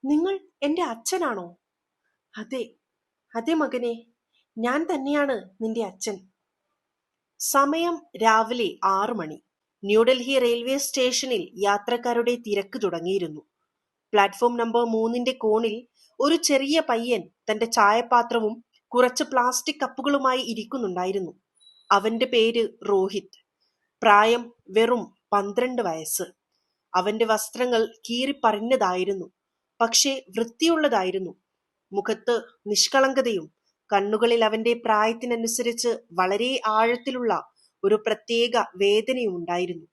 നിങ്ങൾ എന്റെ അച്ഛനാണോ? അതെ, അതെ മകനെ, ഞാൻ തന്നെയാണ് നിന്റെ അച്ഛൻ. സമയം രാവിലെ 6 മണി. ന്യൂഡൽഹി റെയിൽവേ സ്റ്റേഷനിൽ യാത്രക്കാരുടെ തിരക്ക് തുടങ്ങിയിരുന്നു. പ്ലാറ്റ്ഫോം നമ്പർ 3ന്റെ കോണിൽ ഒരു ചെറിയ പയ്യൻ തന്റെ ചായപാത്രവും കുറച്ച് പ്ലാസ്റ്റിക് കപ്പുകളുമായി ഇരിക്കുന്നുണ്ടായിരുന്നു. അവന്റെ പേര് രോഹിത്. പ്രായം വെറും 12 വയസ്സ്. അവന്റെ വസ്ത്രങ്ങൾ കീറിപ്പറിഞ്ഞതായിരുന്നു, പക്ഷേ വൃത്തിയുള്ളതായിരുന്നു. മുഖത്ത് നിഷ്കളങ്കതയും കണ്ണുകളിൽ അവന്റെ പ്രായത്തിനനുസരിച്ച് വളരെ ആഴത്തിലുള്ള ഒരു പ്രത്യേക വേദനയും ഉണ്ടായിരുന്നു.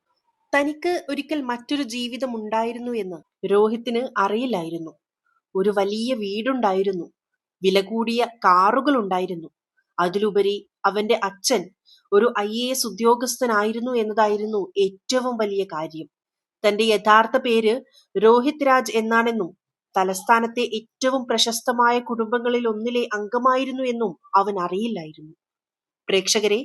തനിക്ക് ഒരിക്കൽ മറ്റൊരു ജീവിതം ഉണ്ടായിരുന്നു എന്ന് രോഹിത്തിന് അറിയില്ലായിരുന്നു. ഒരു വലിയ വീടുണ്ടായിരുന്നു, വില കൂടിയ കാറുകൾ ഉണ്ടായിരുന്നു. അതിലുപരി അവന്റെ അച്ഛൻ ഒരു IAS ഉദ്യോഗസ്ഥനായിരുന്നു എന്നതായിരുന്നു ഏറ്റവും വലിയ കാര്യം. തന്റെ യഥാർത്ഥ പേര് രോഹിത് രാജ് എന്നാണെന്നും തലസ്ഥാനത്തെ ഏറ്റവും പ്രശസ്തമായ കുടുംബങ്ങളിൽ ഒന്നിലെ അംഗമായിരുന്നു എന്നും അവൻ അറിയില്ലായിരുന്നു. പ്രേക്ഷകരെ,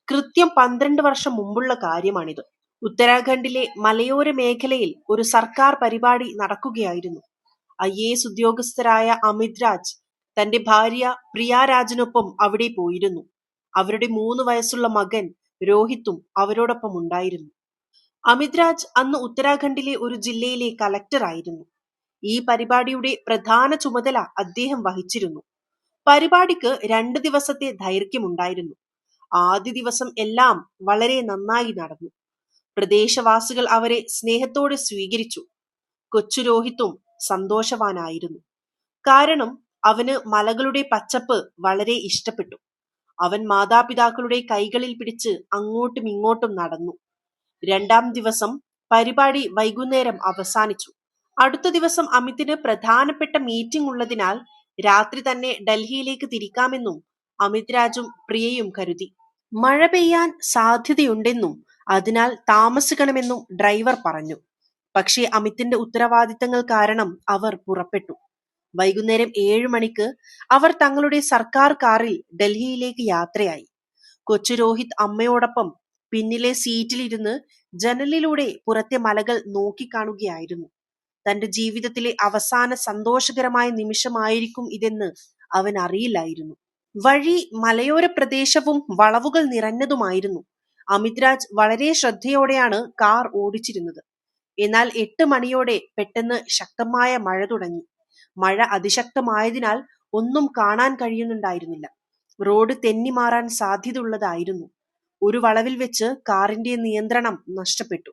കൃത്യം 12 വർഷം മുമ്പുള്ള കാര്യമാണിത്. ഉത്തരാഖണ്ഡിലെ മലയോര മേഖലയിൽ ഒരു സർക്കാർ പരിപാടി നടക്കുകയായിരുന്നു. IAS ഉദ്യോഗസ്ഥരായ അമിത് രാജ് തന്റെ ഭാര്യ പ്രിയ രാജിനൊപ്പം അവിടെ പോയിരുന്നു. അവരുടെ 3 വയസ്സുള്ള മകൻ രോഹിത്തും അവരോടൊപ്പം ഉണ്ടായിരുന്നു. അമിത് രാജ് അന്ന് ഉത്തരാഖണ്ഡിലെ ഒരു ജില്ലയിലെ കലക്ടർ ആയിരുന്നു. ഈ പരിപാടിയുടെ പ്രധാന ചുമതല അദ്ദേഹം വഹിച്ചിരുന്നു. പരിപാടിക്ക് 2 ദിവസത്തെ ദൈർഘ്യമുണ്ടായിരുന്നു. ആദ്യ ദിവസം എല്ലാം വളരെ നന്നായി നടന്നു. പ്രദേശവാസികൾ അവരെ സ്നേഹത്തോടെ സ്വീകരിച്ചു. കൊച്ചു രോഹിത്തും സന്തോഷവാനായിരുന്നു. കാരണം അവന് മലകളുടെ പച്ചപ്പ് വളരെ ഇഷ്ടപ്പെട്ടു. അവൻ മാതാപിതാക്കളുടെ കൈകളിൽ പിടിച്ച് അങ്ങോട്ടും ഇങ്ങോട്ടും നടന്നു. 2ാം ദിവസം പരിപാടി വൈകുന്നേരം അവസാനിച്ചു. അടുത്ത ദിവസം അമിതിന് പ്രധാനപ്പെട്ട മീറ്റിംഗ് ഉള്ളതിനാൽ രാത്രി തന്നെ ഡൽഹിയിലേക്ക് തിരിക്കാമെന്നും അമിത് രാജും പ്രിയയും കരുതി. മഴ പെയ്യാൻ സാധ്യതയുണ്ടെന്നും അതിനാൽ താമസിക്കണമെന്നും ഡ്രൈവർ പറഞ്ഞു. പക്ഷേ അമിത്തിന്റെ ഉത്തരവാദിത്തങ്ങൾ കാരണം അവർ പുറപ്പെട്ടു. വൈകുന്നേരം 7 മണിക്ക് അവർ തങ്ങളുടെ സർക്കാർ കാറിൽ ഡൽഹിയിലേക്ക് യാത്രയായി. കൊച്ചു രോഹിത് അമ്മയോടൊപ്പം പിന്നിലെ സീറ്റിലിരുന്ന് ജനലിലൂടെ പുറത്തെ മലകൾ നോക്കിക്കാണുകയായിരുന്നു. തന്റെ ജീവിതത്തിലെ അവസാന സന്തോഷകരമായ നിമിഷമായിരിക്കും ഇതെന്ന് അവൻ അറിയില്ലായിരുന്നു. വഴി മലയോര പ്രദേശവും വളവുകൾ നിറഞ്ഞതുമായിരുന്നു. അമിത് രാജ് വളരെ ശ്രദ്ധയോടെയാണ് കാർ ഓടിച്ചിരുന്നത്. എന്നാൽ 8 മണിയോടെ പെട്ടെന്ന് ശക്തമായ മഴ തുടങ്ങി. മഴ അതിശക്തമായതിനാൽ ഒന്നും കാണാൻ കഴിയുന്നുണ്ടായിരുന്നില്ല. റോഡ് തെന്നിമാറാൻ സാധ്യതയുള്ളതായിരുന്നു. ഒരു വളവിൽ വെച്ച് കാറിന്റെ നിയന്ത്രണം നഷ്ടപ്പെട്ടു.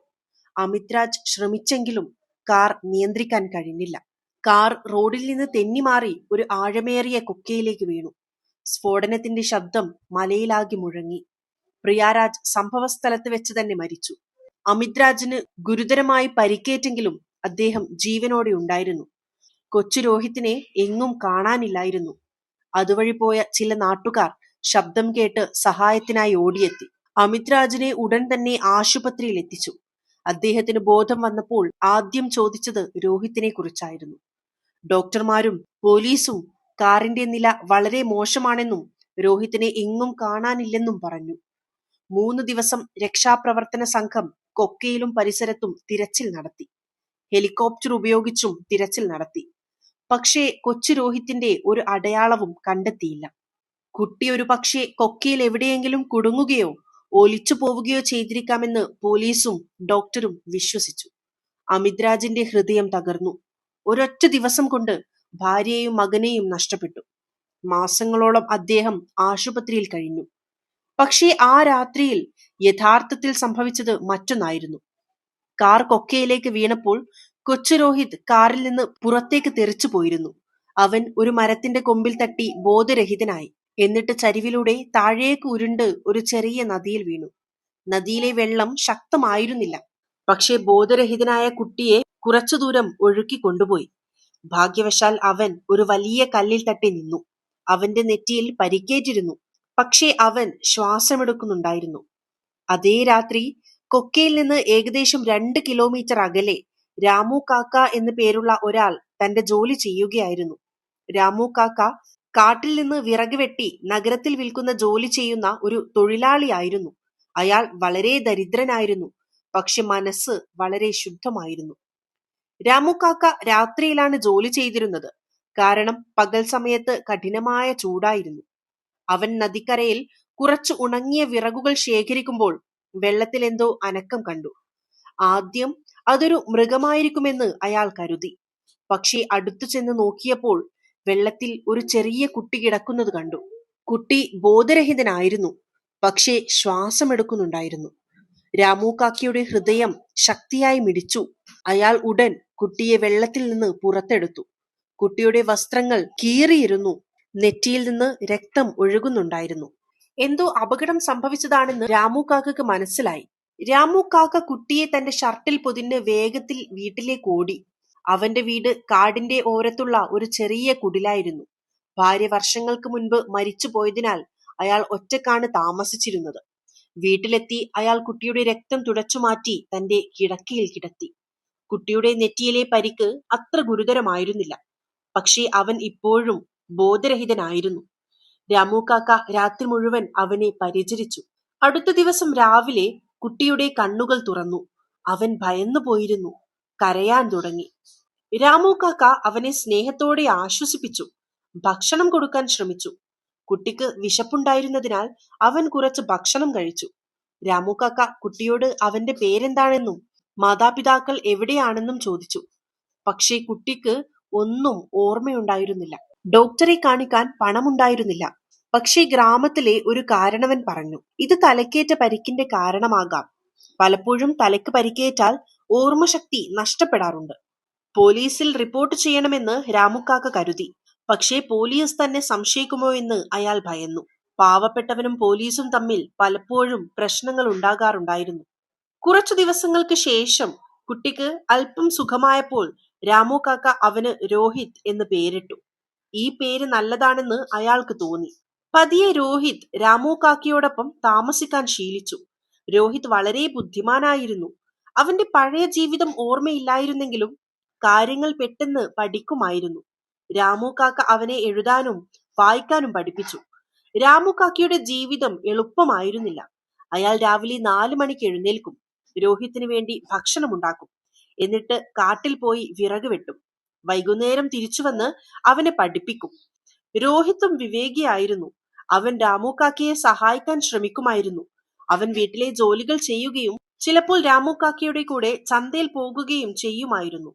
അമിത് രാജ് ശ്രമിച്ചെങ്കിലും കാർ നിയന്ത്രിക്കാൻ കഴിഞ്ഞില്ല. കാർ റോഡിൽ നിന്ന് തെന്നിമാറി ഒരു ആഴമേറിയ കൊക്കയിലേക്ക് വീണു. സ്ഫോടനത്തിന്റെ ശബ്ദം മലയിലാകെ മുഴങ്ങി. പ്രിയാരാജ് സംഭവസ്ഥലത്ത് വെച്ച് തന്നെ മരിച്ചു. അമിത് രാജിന് ഗുരുതരമായി പരിക്കേറ്റെങ്കിലും അദ്ദേഹം ജീവനോടെ ഉണ്ടായിരുന്നു. കൊച്ചു രോഹിത്തിനെ എങ്ങും കാണാനില്ലായിരുന്നു. അതുവഴി പോയ ചില നാട്ടുകാർ ശബ്ദം കേട്ട് സഹായത്തിനായി ഓടിയെത്തി. അമിത് രാജിനെ ഉടൻ തന്നെ ആശുപത്രിയിൽ എത്തിച്ചു. അദ്ദേഹത്തിന് ബോധം വന്നപ്പോൾ ആദ്യം ചോദിച്ചത് രോഹിത്തിനെ കുറിച്ചായിരുന്നു. ഡോക്ടർമാരും പോലീസും കാറിന്റെ നില വളരെ മോശമാണെന്നും രോഹിത്തിനെ എങ്ങും കാണാനില്ലെന്നും പറഞ്ഞു. 3 ദിവസം രക്ഷാപ്രവർത്തന സംഘം കൊക്കയിലും പരിസരത്തും തിരച്ചിൽ നടത്തി. ഹെലികോപ്റ്റർ ഉപയോഗിച്ചും തിരച്ചിൽ നടത്തി. പക്ഷേ കൊച്ചു രോഹിത്തിന്റെ ഒരു അടയാളവും കണ്ടെത്തിയില്ല. കുട്ടി ഒരു പക്ഷേ കൊക്കയിൽ എവിടെയെങ്കിലും കുടുങ്ങുകയോ ഒലിച്ചു പോവുകയോ ചെയ്തിരിക്കാമെന്ന് പോലീസും ഡോക്ടറും വിശ്വസിച്ചു. അമിത് രാജിന്റെ ഹൃദയം തകർന്നു. ഒരൊറ്റ ദിവസം കൊണ്ട് ഭാര്യയെയും മകനെയും നഷ്ടപ്പെട്ടു. മാസങ്ങളോളം അദ്ദേഹം ആശുപത്രിയിൽ കഴിഞ്ഞു. പക്ഷേ ആ രാത്രിയിൽ യഥാർത്ഥത്തിൽ സംഭവിച്ചത് മറ്റൊന്നായിരുന്നു. കാർ കൊക്കയിലേക്ക് വീണപ്പോൾ കൊച്ചു രോഹിത് കാറിൽ നിന്ന് പുറത്തേക്ക് തെറിച്ചു പോയിരുന്നു. അവൻ ഒരു മരത്തിന്റെ കൊമ്പിൽ തട്ടി ബോധരഹിതനായി. എന്നിട്ട് ചരിവിലൂടെ താഴേക്ക് ഉരുണ്ട് ഒരു ചെറിയ നദിയിൽ വീണു. നദിയിലെ വെള്ളം ശക്തമായിരുന്നില്ല, പക്ഷേ ബോധരഹിതനായ കുട്ടിയെ കുറച്ചു ദൂരം ഒഴുക്കി കൊണ്ടുപോയി. ഭാഗ്യവശാൽ അവൻ ഒരു വലിയ കല്ലിൽ തട്ടി നിന്നു. അവന്റെ നെറ്റിയിൽ പരിക്കേറ്റിരുന്നു, പക്ഷേ അവൻ ശ്വാസമെടുക്കുന്നുണ്ടായിരുന്നു. അതേ രാത്രി കൊക്കയിൽ നിന്ന് ഏകദേശം 2 കിലോമീറ്റർ അകലെ രാമു കാക്ക എന്നു പേരുള്ള ഒരാൾ തന്റെ ജോലി ചെയ്യുകയായിരുന്നു. രാമു കാക്ക കാട്ടിൽ നിന്ന് വിറക് വെട്ടി നഗരത്തിൽ വിൽക്കുന്ന ജോലി ചെയ്യുന്ന ഒരു തൊഴിലാളിയായിരുന്നു. അയാൾ വളരെ ദരിദ്രനായിരുന്നു, പക്ഷെ മനസ്സ് വളരെ ശുദ്ധമായിരുന്നു. രാമു കാക്ക രാത്രിയിലാണ് ജോലി ചെയ്തിരുന്നത്. കാരണം പകൽ സമയത്ത് കഠിനമായ ചൂടായിരുന്നു. അവൻ നദിക്കരയിൽ കുറച്ച് ഉണങ്ങിയ വിറകുകൾ ശേഖരിക്കുമ്പോൾ വെള്ളത്തിൽ എന്തോ അനക്കം കണ്ടു. ആദ്യം അതൊരു മൃഗമായിരിക്കുമെന്ന് അയാൾ കരുതി. പക്ഷേ അടുത്തു ചെന്ന് നോക്കിയപ്പോൾ വെള്ളത്തിൽ ഒരു ചെറിയ കുട്ടി കിടക്കുന്നത് കണ്ടു. കുട്ടി ബോധരഹിതനായിരുന്നു, പക്ഷേ ശ്വാസമെടുക്കുന്നുണ്ടായിരുന്നു. രാമു കാക്കയുടെ ഹൃദയം ശക്തിയായി മിടിച്ചു. അയാൾ ഉടൻ കുട്ടിയെ വെള്ളത്തിൽ നിന്ന് പുറത്തെടുത്തു. കുട്ടിയുടെ വസ്ത്രങ്ങൾ കീറിയിരുന്നു. നെറ്റിയിൽ നിന്ന് രക്തം ഒഴുകുന്നുണ്ടായിരുന്നു. എന്തോ അപകടം സംഭവിച്ചതാണെന്ന് രാമു കാക്കക്ക് മനസ്സിലായി. രാമു കാക്ക കുട്ടിയെ തന്റെ ഷർട്ടിൽ പൊതിഞ്ഞ് വേഗത്തിൽ വീട്ടിലേക്ക് ഓടി. അവന്റെ വീട് കാടിന്റെ ഓരത്തുള്ള ഒരു ചെറിയ കുടിലായിരുന്നു. ഭാര്യ വർഷങ്ങൾക്ക് മുൻപ് മരിച്ചു പോയതിനാൽ അയാൾ ഒറ്റക്കാണ് താമസിച്ചിരുന്നത്. വീട്ടിലെത്തി അയാൾ കുട്ടിയുടെ രക്തം തുടച്ചുമാറ്റി തന്റെ കിടക്കയിൽ കിടത്തി. കുട്ടിയുടെ നെറ്റിയിലെ പരിക്ക് അത്ര ഗുരുതരമായിരുന്നില്ല, പക്ഷേ അവൻ ഇപ്പോഴും ബോധരഹിതനായിരുന്നു. രാമു കാക്ക രാത്രി മുഴുവൻ അവനെ പരിചരിച്ചു. അടുത്ത ദിവസം രാവിലെ കുട്ടിയുടെ കണ്ണുകൾ തുറന്നു. അവൻ ഭയന്നു പോയിരുന്നു. കരയാൻ തുടങ്ങി. രാമു കാക്ക അവനെ സ്നേഹത്തോടെ ആശ്വസിപ്പിച്ചു. ഭക്ഷണം കൊടുക്കാൻ ശ്രമിച്ചു. കുട്ടിക്ക് വിശപ്പുണ്ടായിരുന്നതിനാൽ അവൻ കുറച്ച് ഭക്ഷണം കഴിച്ചു. രാമു കാക്ക കുട്ടിയോട് അവന്റെ പേരെന്താണെന്നും മാതാപിതാക്കൾ എവിടെയാണെന്നും ചോദിച്ചു. പക്ഷേ കുട്ടിക്ക് ഒന്നും ഓർമ്മയുണ്ടായിരുന്നില്ല. ഡോക്ടറെ കാണിക്കാൻ പണമുണ്ടായിരുന്നില്ല. പക്ഷേ ഗ്രാമത്തിലെ ഒരു കാരണവൻ പറഞ്ഞു, ഇത് തലക്കേറ്റ പരിക്കിന്റെ കാരണമാകാം. പലപ്പോഴും തലയ്ക്ക് പരിക്കേറ്റാൽ ഓർമ്മശക്തി നഷ്ടപ്പെടാറുണ്ട്. പോലീസിൽ റിപ്പോർട്ട് ചെയ്യണമെന്ന് രാമുക്കാക്ക കരുതി. പക്ഷേ പോലീസ് തന്നെ സംശയിക്കുമോ എന്ന് അയാൾ ഭയന്നു. പാവപ്പെട്ടവനും പോലീസും തമ്മിൽ പലപ്പോഴും പ്രശ്നങ്ങൾ ഉണ്ടാകാറുണ്ടായിരുന്നു. കുറച്ചു ദിവസങ്ങൾക്ക് ശേഷം കുട്ടിക്ക് അല്പം സുഖമായപ്പോൾ രാമു കാക്ക അവന് രോഹിത് എന്ന് പേരിട്ടു. ഈ പേര് നല്ലതാണെന്ന് അയാൾക്ക് തോന്നി. പതിയെ രോഹിത് രാമു കാക്കയോടൊപ്പം താമസിക്കാൻ ശീലിച്ചു. രോഹിത് വളരെ ബുദ്ധിമാനായിരുന്നു. അവന്റെ പഴയ ജീവിതം ഓർമ്മയില്ലായിരുന്നെങ്കിലും കാര്യങ്ങൾ പെട്ടെന്ന് പഠിക്കുമായിരുന്നു. രാമു കാക്ക അവനെ എഴുതാനും വായിക്കാനും പഠിപ്പിച്ചു. രാമു കാക്കയുടെ ജീവിതം എളുപ്പമായിരുന്നില്ല. അയാൾ രാവിലെ 4 മണിക്ക് എഴുന്നേൽക്കും. രോഹിത്തിന് വേണ്ടി ഭക്ഷണമുണ്ടാക്കും. എന്നിട്ട് കാട്ടിൽ പോയി വിറക് വെട്ടും. വൈകുന്നേരം തിരിച്ചുവന്ന് അവനെ പഠിപ്പിക്കും. രോഹിത്തും വിവേകിയായിരുന്നു. അവൻ രാമു കാക്കയെ സഹായിക്കാൻ ശ്രമിക്കുമായിരുന്നു. അവൻ വീട്ടിലെ ജോലികൾ ചെയ്യുകയും ചിലപ്പോൾ രാമു കാക്കയുടെ കൂടെ ചന്തയിൽ പോകുകയും ചെയ്യുമായിരുന്നു.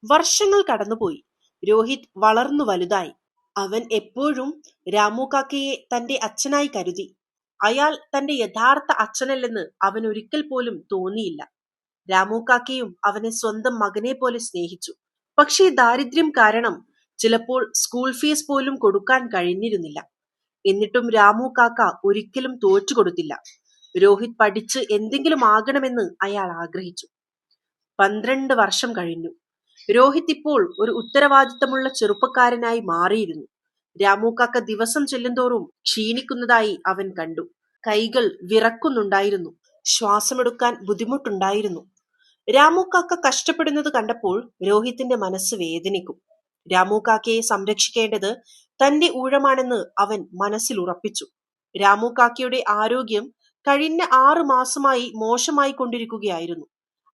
വർഷങ്ങൾ കടന്നുപോയി. രോഹിത് വളർന്നു വലുതായി. അവൻ എപ്പോഴും രാമു കാക്കയെ തന്റെ അച്ഛനായി കരുതി. അയാൾ തന്റെ യഥാർത്ഥ അച്ഛനല്ലെന്ന് അവൻ ഒരിക്കൽ പോലും തോന്നിയില്ല. രാമു കാക്കയും അവനെ സ്വന്തം മകനെ പോലെ സ്നേഹിച്ചു. പക്ഷേ ദാരിദ്ര്യം കാരണം ചിലപ്പോൾ സ്കൂൾ ഫീസ് പോലും കൊടുക്കാൻ കഴിഞ്ഞിരുന്നില്ല. എന്നിട്ടും രാമു കാക്ക ഒരിക്കലും തോറ്റുകൊടുത്തില്ല. രോഹിത് പഠിച്ച് എന്തെങ്കിലും ആകണമെന്ന് അയാൾ ആഗ്രഹിച്ചു. 12 വർഷം കഴിഞ്ഞു. രോഹിത് ഇപ്പോൾ ഒരു ഉത്തരവാദിത്തമുള്ള ചെറുപ്പക്കാരനായി മാറിയിരുന്നു. രാമു കാക്ക ദിവസം ചെല്ലുന്തോറും ക്ഷീണിക്കുന്നതായി അവൻ കണ്ടു. കൈകൾ വിറക്കുന്നുണ്ടായിരുന്നു. ശ്വാസമെടുക്കാൻ ബുദ്ധിമുട്ടുണ്ടായിരുന്നു. രാമു കാക്ക കഷ്ടപ്പെടുന്നത് കണ്ടപ്പോൾ രോഹിത്തിന്റെ മനസ്സ് വേദനിക്കും. രാമു കാക്കയെ സംരക്ഷിക്കേണ്ടത് തന്റെ ഊഴമാണെന്ന് അവൻ മനസ്സിൽ ഉറപ്പിച്ചു. രാമു കാക്കയുടെ ആരോഗ്യം കഴിഞ്ഞ 6 മാസമായി മോശമായി കൊണ്ടിരിക്കുകയായിരുന്നു.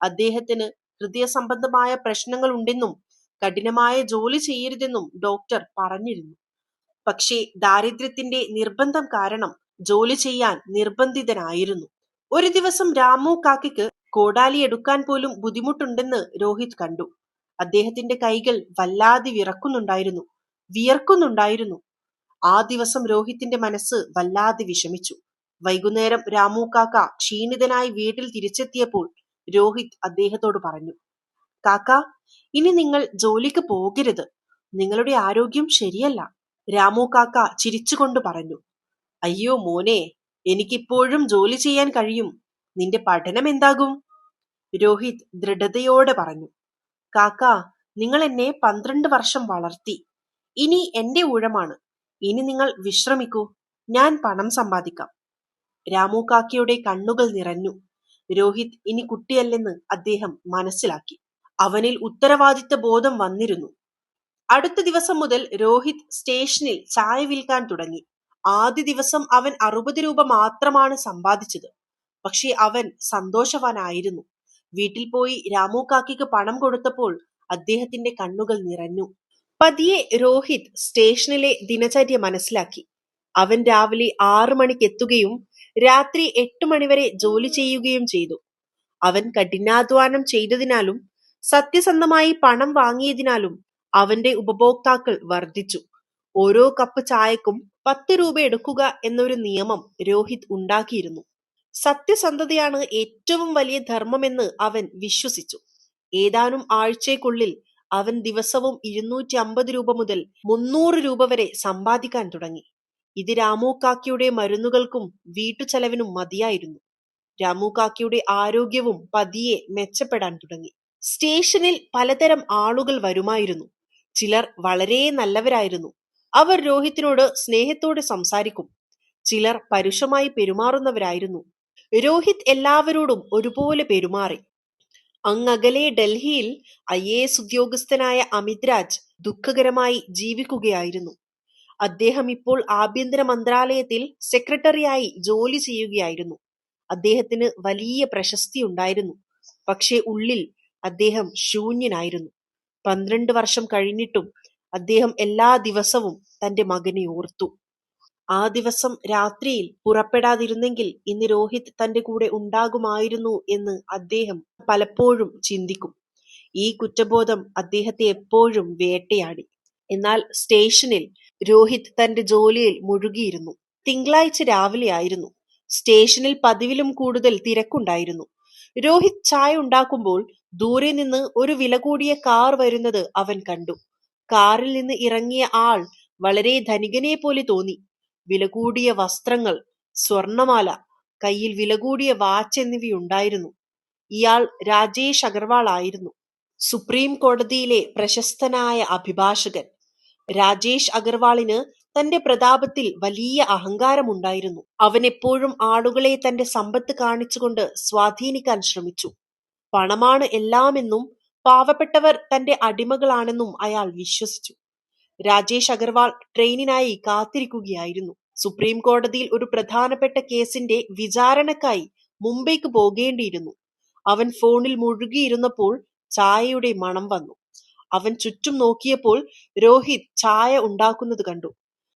അദ്ദേഹത്തിന് ഹൃദയ സംബന്ധമായ പ്രശ്നങ്ങൾ ഉണ്ടെന്നും കഠിനമായ ജോലി ചെയ്യരുതെന്നും ഡോക്ടർ പറഞ്ഞിരുന്നു. പക്ഷേ ദാരിദ്ര്യത്തിന്റെ നിർബന്ധം കാരണം ജോലി ചെയ്യാൻ നിർബന്ധിതനായിരുന്നു. ഒരു ദിവസം രാമു കാക്കയ്ക്ക് കോടാലി എടുക്കാൻ പോലും ബുദ്ധിമുട്ടുണ്ടെന്ന് രോഹിത് കണ്ടു. അദ്ദേഹത്തിന്റെ കൈകൾ വല്ലാതെ വിയർക്കുന്നുണ്ടായിരുന്നു. ആ ദിവസം രോഹിത്തിന്റെ മനസ്സ് വല്ലാതെ വിഷമിച്ചു. വൈകുന്നേരം രാമു കാക്ക ക്ഷീണിതനായി വീട്ടിൽ തിരിച്ചെത്തിയപ്പോൾ രോഹിത് അദ്ദേഹത്തോട് പറഞ്ഞു, കാക്ക, ഇനി നിങ്ങൾ ജോലിക്ക് പോകരുത്. നിങ്ങളുടെ ആരോഗ്യം ശരിയല്ല. രാമു കാക്ക ചിരിച്ചുകൊണ്ട് പറഞ്ഞു, അയ്യോ മോനെ, എനിക്കിപ്പോഴും ജോലി ചെയ്യാൻ കഴിയും. നിന്റെ പഠനം എന്താകും? രോഹിത് ദൃഢതയോടെ പറഞ്ഞു, കാക്ക, നിങ്ങൾ എന്നെ 12 വർഷം വളർത്തി. ഇനി എന്റെ ഊഴമാണ്. ഇനി നിങ്ങൾ വിശ്രമിക്കൂ. ഞാൻ പണം സമ്പാദിക്കാം. രാമു കാക്കയുടെ കണ്ണുകൾ നിറഞ്ഞു. രോഹിത് ഇനി കുട്ടിയല്ലെന്ന് അദ്ദേഹം മനസ്സിലാക്കി. അവനിൽ ഉത്തരവാദിത്ത ബോധം വന്നിരുന്നു. അടുത്ത ദിവസം മുതൽ രോഹിത് സ്റ്റേഷനിൽ ചായ വിൽക്കാൻ തുടങ്ങി. ആദ്യ ദിവസം അവൻ 60 രൂപ മാത്രമാണ് സമ്പാദിച്ചത്. പക്ഷേ അവൻ സന്തോഷവാനായിരുന്നു. വീട്ടിൽ പോയി രാമു കാക്കിക്ക് പണം കൊടുത്തപ്പോൾ അദ്ദേഹത്തിന്റെ കണ്ണുകൾ നിറഞ്ഞു. പതിയെ രോഹിത് സ്റ്റേഷനിലെ ദിനചര്യ മനസ്സിലാക്കി. അവൻ രാവിലെ 6 മണിക്ക് എത്തുകയും രാത്രി 8 മണിവരെ ജോലി ചെയ്യുകയും ചെയ്തു. അവൻ കഠിനാധ്വാനം ചെയ്തതിനാലും സത്യസന്ധമായി പണം വാങ്ങിയതിനാലും അവന്റെ ഉപഭോക്താക്കൾ വർദ്ധിച്ചു. ഓരോ കപ്പ് ചായക്കും 10 രൂപ എടുക്കുക എന്നൊരു നിയമം രോഹിത് ഉണ്ടാക്കിയിരുന്നു. സത്യസന്ധതയാണ് ഏറ്റവും വലിയ ധർമ്മമെന്ന് അവൻ വിശ്വസിച്ചു. ഏതാനും ആഴ്ചയ്ക്കുള്ളിൽ അവൻ ദിവസവും 250 രൂപ മുതൽ 300 രൂപ വരെ സമ്പാദിക്കാൻ തുടങ്ങി. ഇത് രാമു കാക്കിയുടെ മരുന്നുകൾക്കും വീട്ടുചെലവിനും മതിയായിരുന്നു. രാമു കാക്കിയുടെ ആരോഗ്യവും പതിയെ മെച്ചപ്പെടാൻ തുടങ്ങി. സ്റ്റേഷനിൽ പലതരം ആളുകൾ വരുമായിരുന്നു. ചിലർ വളരെ നല്ലവരായിരുന്നു. അവർ രോഹിത്തിനോട് സ്നേഹത്തോടെ സംസാരിക്കും. ചിലർ പരുഷമായി പെരുമാറുന്നവരായിരുന്നു. രോഹിത് എല്ലാവരോടും ഒരുപോലെ പെരുമാറി. അങ്ങകലെ ഡൽഹിയിൽ IAS ഉദ്യോഗസ്ഥനായ അമിത് രാജ് ദുഃഖകരമായി ജീവിക്കുകയായിരുന്നു. അദ്ദേഹം ഇപ്പോൾ ആഭ്യന്തര മന്ത്രാലയത്തിൽ സെക്രട്ടറിയായി ജോലി ചെയ്യുകയായിരുന്നു. അദ്ദേഹത്തിന് വലിയ പ്രശസ്തി ഉണ്ടായിരുന്നു. പക്ഷേ ഉള്ളിൽ അദ്ദേഹം ശൂന്യനായിരുന്നു. 12 വർഷം കഴിഞ്ഞിട്ടും അദ്ദേഹം എല്ലാ ദിവസവും തന്റെ മകനെ ഓർത്തു. ആ ദിവസം രാത്രിയിൽ പുറപ്പെടാതിരുന്നെങ്കിൽ ഇന്ന് രോഹിത് തന്റെ കൂടെ ഉണ്ടാകുമായിരുന്നു എന്ന് അദ്ദേഹം പലപ്പോഴും ചിന്തിക്കും. ഈ കുറ്റബോധം അദ്ദേഹത്തെ എപ്പോഴും വേട്ടയാടി. എന്നാൽ സ്റ്റേഷനിൽ രോഹിത് തന്റെ ജോലിയിൽ മുഴുകിയിരുന്നു. തിങ്കളാഴ്ച രാവിലെ ആയിരുന്നു. സ്റ്റേഷനിൽ പതിവിലും കൂടുതൽ തിരക്കുണ്ടായിരുന്നു. രോഹിത് ചായ ഉണ്ടാക്കുമ്പോൾ ദൂരെ നിന്ന് ഒരു വില കൂടിയ കാർ വരുന്നത് അവൻ കണ്ടു. കാറിൽ നിന്ന് ഇറങ്ങിയ ആൾ വളരെ ധനികനെ പോലെ തോന്നി. വില കൂടിയ വസ്ത്രങ്ങൾ, സ്വർണമാല, കയ്യിൽ വില കൂടിയ വാച്ച് എന്നിവയുണ്ടായിരുന്നു. ഇയാൾ രാജേഷ് അഗർവാൾ ആയിരുന്നു, സുപ്രീം കോടതിയിലെ പ്രശസ്തനായ അഭിഭാഷകൻ. രാജേഷ് അഗർവാളിന് തന്റെ പ്രതാപത്തിൽ വലിയ അഹങ്കാരമുണ്ടായിരുന്നു. അവൻ എപ്പോഴും ആളുകളെ തന്റെ സമ്പത്ത് കാണിച്ചുകൊണ്ട് സ്വാധീനിക്കാൻ ശ്രമിച്ചു. പണമാണ് എല്ലാമെന്നും പാവപ്പെട്ടവർ തന്റെ അടിമകളാണെന്നും അയാൾ വിശ്വസിച്ചു. രാജേഷ് അഗർവാൾ ട്രെയിനിനായി കാത്തിരിക്കുകയായിരുന്നു. സുപ്രീം കോടതിയിൽ ഒരു പ്രധാനപ്പെട്ട കേസിന്റെ വിചാരണക്കായി മുംബൈക്ക് പോകേണ്ടിയിരുന്നു. അവൻ ഫോണിൽ മുഴുകിയിരുന്നപ്പോൾ ചായയുടെ മണം വന്നു. അവൻ ചുറ്റും നോക്കിയപ്പോൾ രോഹിത് ചായ ഉണ്ടാക്കുന്നത് കണ്ടു.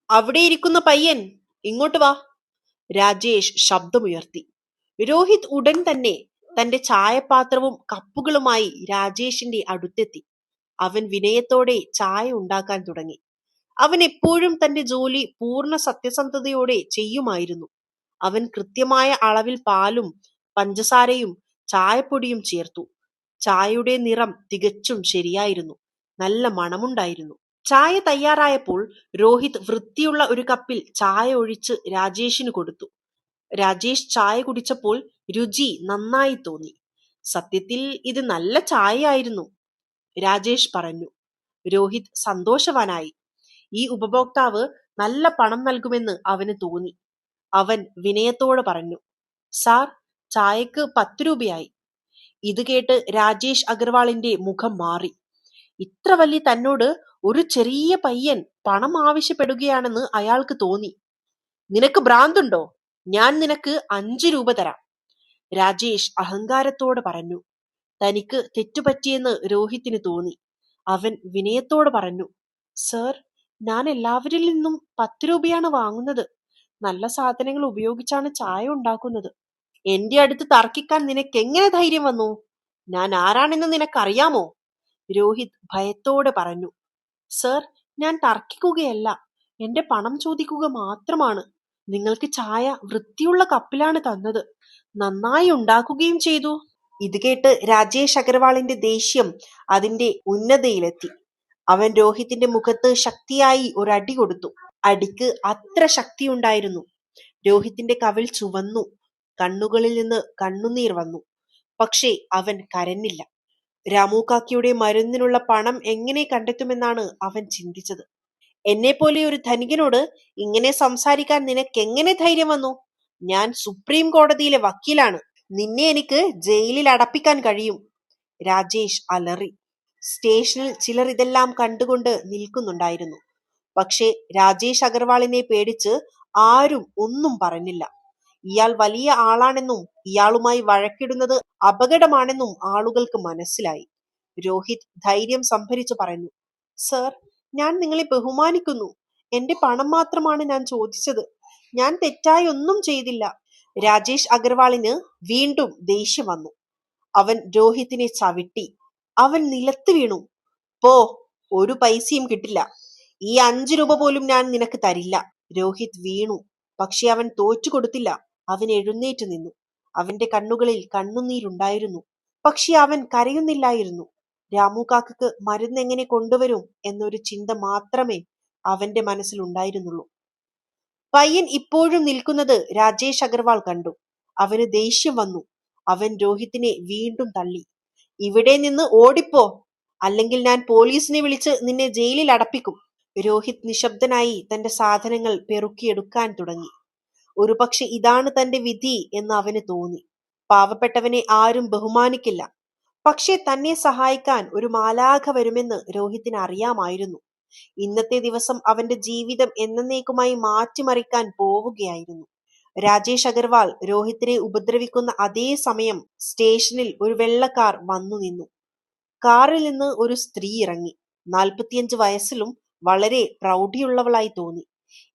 അവിടെ ഇരിക്കുന്ന പയ്യൻ, ഇങ്ങോട്ട് വാ, രാജേഷ് ശബ്ദമുയർത്തി. രോഹിത് ഉടൻ തന്നെ തന്റെ ചായപാത്രവും കപ്പുകളുമായി രാജേഷിന്റെ അടുത്തെത്തി. അവൻ വിനയത്തോടെ ചായ ഉണ്ടാക്കാൻ തുടങ്ങി. അവൻ എപ്പോഴും തന്റെ ജോലി പൂർണ്ണ സത്യസന്ധതയോടെ ചെയ്യുമായിരുന്നു. അവൻ കൃത്യമായ അളവിൽ പാലും പഞ്ചസാരയും ചായപ്പൊടിയും ചേർത്തു. ചായയുടെ നിറം തികച്ചും ശരിയായിരുന്നു. നല്ല മണമുണ്ടായിരുന്നു. ചായ തയ്യാറായപ്പോൾ രോഹിത് വൃത്തിയുള്ള ഒരു കപ്പിൽ ചായ ഒഴിച്ച് രാജേഷിന് കൊടുത്തു. രാജേഷ് ചായ കുടിച്ചപ്പോൾ രുചി നന്നായി തോന്നി. സത്യത്തിൽ ഇത് നല്ല ചായയായിരുന്നു, രാജേഷ് പറഞ്ഞു. രോഹിത് സന്തോഷവാനായി. ഈ ഉപഭോക്താവ് നല്ല പണം നൽകുമെന്ന് അവന് തോന്നി. അവൻ വിനയത്തോടെ പറഞ്ഞു, സാർ, ചായക്ക് 10 രൂപയായി. ഇത് കേട്ട് രാജേഷ് അഗർവാളിന്റെ മുഖം മാറി. ഇത്ര വലിയ തന്നോട് ഒരു ചെറിയ പയ്യൻ പണം ആവശ്യപ്പെടുകയാണെന്ന് അയാൾക്ക് തോന്നി. നിനക്ക് ഭ്രാന്തുണ്ടോ? ഞാൻ നിനക്ക് 5 രൂപ തരാം, രാജേഷ് അഹങ്കാരത്തോടെ പറഞ്ഞു. തനിക്ക് തെറ്റുപറ്റിയെന്ന് രോഹിത്തിന് തോന്നി. അവൻ വിനയത്തോടെ പറഞ്ഞു, സർ, ഞാൻ എല്ലാവരിൽ നിന്നും 10 രൂപയാണ് വാങ്ങുന്നത്. നല്ല സാധനങ്ങൾ ഉപയോഗിച്ചാണ് ചായ ഉണ്ടാക്കുന്നത്. എന്റെ അടുത്ത് തർക്കിക്കാൻ നിനക്കെങ്ങനെ ധൈര്യം വന്നു? ഞാൻ ആരാണെന്ന് നിനക്കറിയാമോ? രോഹിത് ഭയത്തോടെ പറഞ്ഞു. സർ, ഞാൻ തർക്കിക്കുകയല്ല, എന്റെ പണം ചോദിക്കുക മാത്രമാണ്. നിങ്ങൾക്ക് ചായ വൃത്തിയുള്ള കപ്പിലാണ് തന്നത്. നന്നായി ഉണ്ടാക്കുകയും ചെയ്തു. ഇത് കേട്ട് രാജേഷ് അഗർവാളിന്റെ ദേഷ്യം അതിന്റെ ഉന്നതയിലെത്തി. അവൻ രോഹിത്തിന്റെ മുഖത്ത് ശക്തിയായി ഒരടി കൊടുത്തു. അടിക്ക് അത്ര ശക്തിയുണ്ടായിരുന്നു. രോഹിത്തിന്റെ കവിൾ ചുവന്നു. കണ്ണുകളിൽ നിന്ന് കണ്ണുനീർ വന്നു. പക്ഷേ അവൻ കരഞ്ഞില്ല. രാമു കാക്കിയുടെ മരുന്നിനുള്ള പണം എങ്ങനെ കണ്ടെത്തുമെന്നാണ് അവൻ ചിന്തിച്ചത്. എന്നെപ്പോലെ ഒരു ധനികനോട് ഇങ്ങനെ സംസാരിക്കാൻ നിനക്കെങ്ങനെ ധൈര്യം വന്നു? ഞാൻ സുപ്രീം കോടതിയിലെ വക്കീലാണ്. നിന്നെ എനിക്ക് ജയിലിൽ അടപ്പിക്കാൻ കഴിയും, രാജേഷ് അലറി. സ്റ്റേഷനിൽ ചിലർ ഇതെല്ലാം കണ്ടുകൊണ്ട് നിൽക്കുന്നുണ്ടായിരുന്നു. പക്ഷേ രാജേഷ് അഗർവാളിനെ പേടിച്ച് ആരും ഒന്നും പറഞ്ഞില്ല. ഇയാൾ വലിയ ആളാണെന്നും ഇയാളുമായി വഴക്കിടുന്നത് അപകടമാണെന്നും ആളുകൾക്ക് മനസ്സിലായി. രോഹിത് ധൈര്യം സംഭരിച്ചു പറഞ്ഞു, സർ, ഞാൻ നിങ്ങളെ ബഹുമാനിക്കുന്നു. എന്റെ പണം മാത്രമാണ് ഞാൻ ചോദിച്ചത്. ഞാൻ തെറ്റായി ഒന്നും ചെയ്തില്ല. രാജേഷ് അഗർവാളിന് വീണ്ടും ദേഷ്യം വന്നു. അവൻ രോഹിത്തിനെ ചവിട്ടി. അവൻ നിലത്ത് വീണു. പോ, ഒരു പൈസയും കിട്ടില്ല. ഈ 5 രൂപ പോലും ഞാൻ നിനക്ക് തരില്ല. രോഹിത് വീണു. പക്ഷെ അവൻ തോറ്റുകൊടുത്തില്ല. അവൻ എഴുന്നേറ്റ് നിന്നു. അവന്റെ കണ്ണുകളിൽ കണ്ണുനീരുണ്ടായിരുന്നു. പക്ഷെ അവൻ കരയുന്നില്ലായിരുന്നു. രാമു കാക്കക്ക് മരുന്ന് എങ്ങനെ കൊണ്ടുവരും എന്നൊരു ചിന്ത മാത്രമേ അവന്റെ മനസ്സിലുണ്ടായിരുന്നുള്ളൂ. പയ്യൻ ഇപ്പോഴും നിൽക്കുന്നത് രാജേഷ് അഗർവാൾ കണ്ടു. അവന് ദേഷ്യം വന്നു. അവൻ രോഹിത്തിനെ വീണ്ടും തള്ളി. ഇവിടെ നിന്ന് ഓടിപ്പോ, അല്ലെങ്കിൽ ഞാൻ പോലീസിനെ വിളിച്ച് നിന്നെ ജയിലിൽ അടപ്പിക്കും. രോഹിത് നിശബ്ദനായി തന്റെ സാധനങ്ങൾ പെറുക്കിയെടുക്കാൻ തുടങ്ങി. ഒരുപക്ഷെ ഇതാണ് തന്റെ വിധി എന്ന് അവന് തോന്നി. പാവപ്പെട്ടവനെ ആരും ബഹുമാനിക്കില്ല. പക്ഷേ തന്നെ സഹായിക്കാൻ ഒരു മാലാഖ വരുമെന്ന് രോഹിത്തിന് അറിയാമായിരുന്നു. ഇന്നത്തെ ദിവസം അവന്റെ ജീവിതം എന്നേക്കുമായി മാറ്റിമറിക്കാൻ പോവുകയായിരുന്നു. രാജേഷ് അഗർവാൾ രോഹിത്തിനെ ഉപദ്രവിക്കുന്ന അതേ സമയം സ്റ്റേഷനിൽ ഒരു വെള്ള കാർ വന്നു നിന്നു. കാറിൽ നിന്ന് ഒരു സ്ത്രീ ഇറങ്ങി. 45 വയസ്സിലും വളരെ പ്രൗഢിയുള്ളവളായി തോന്നി.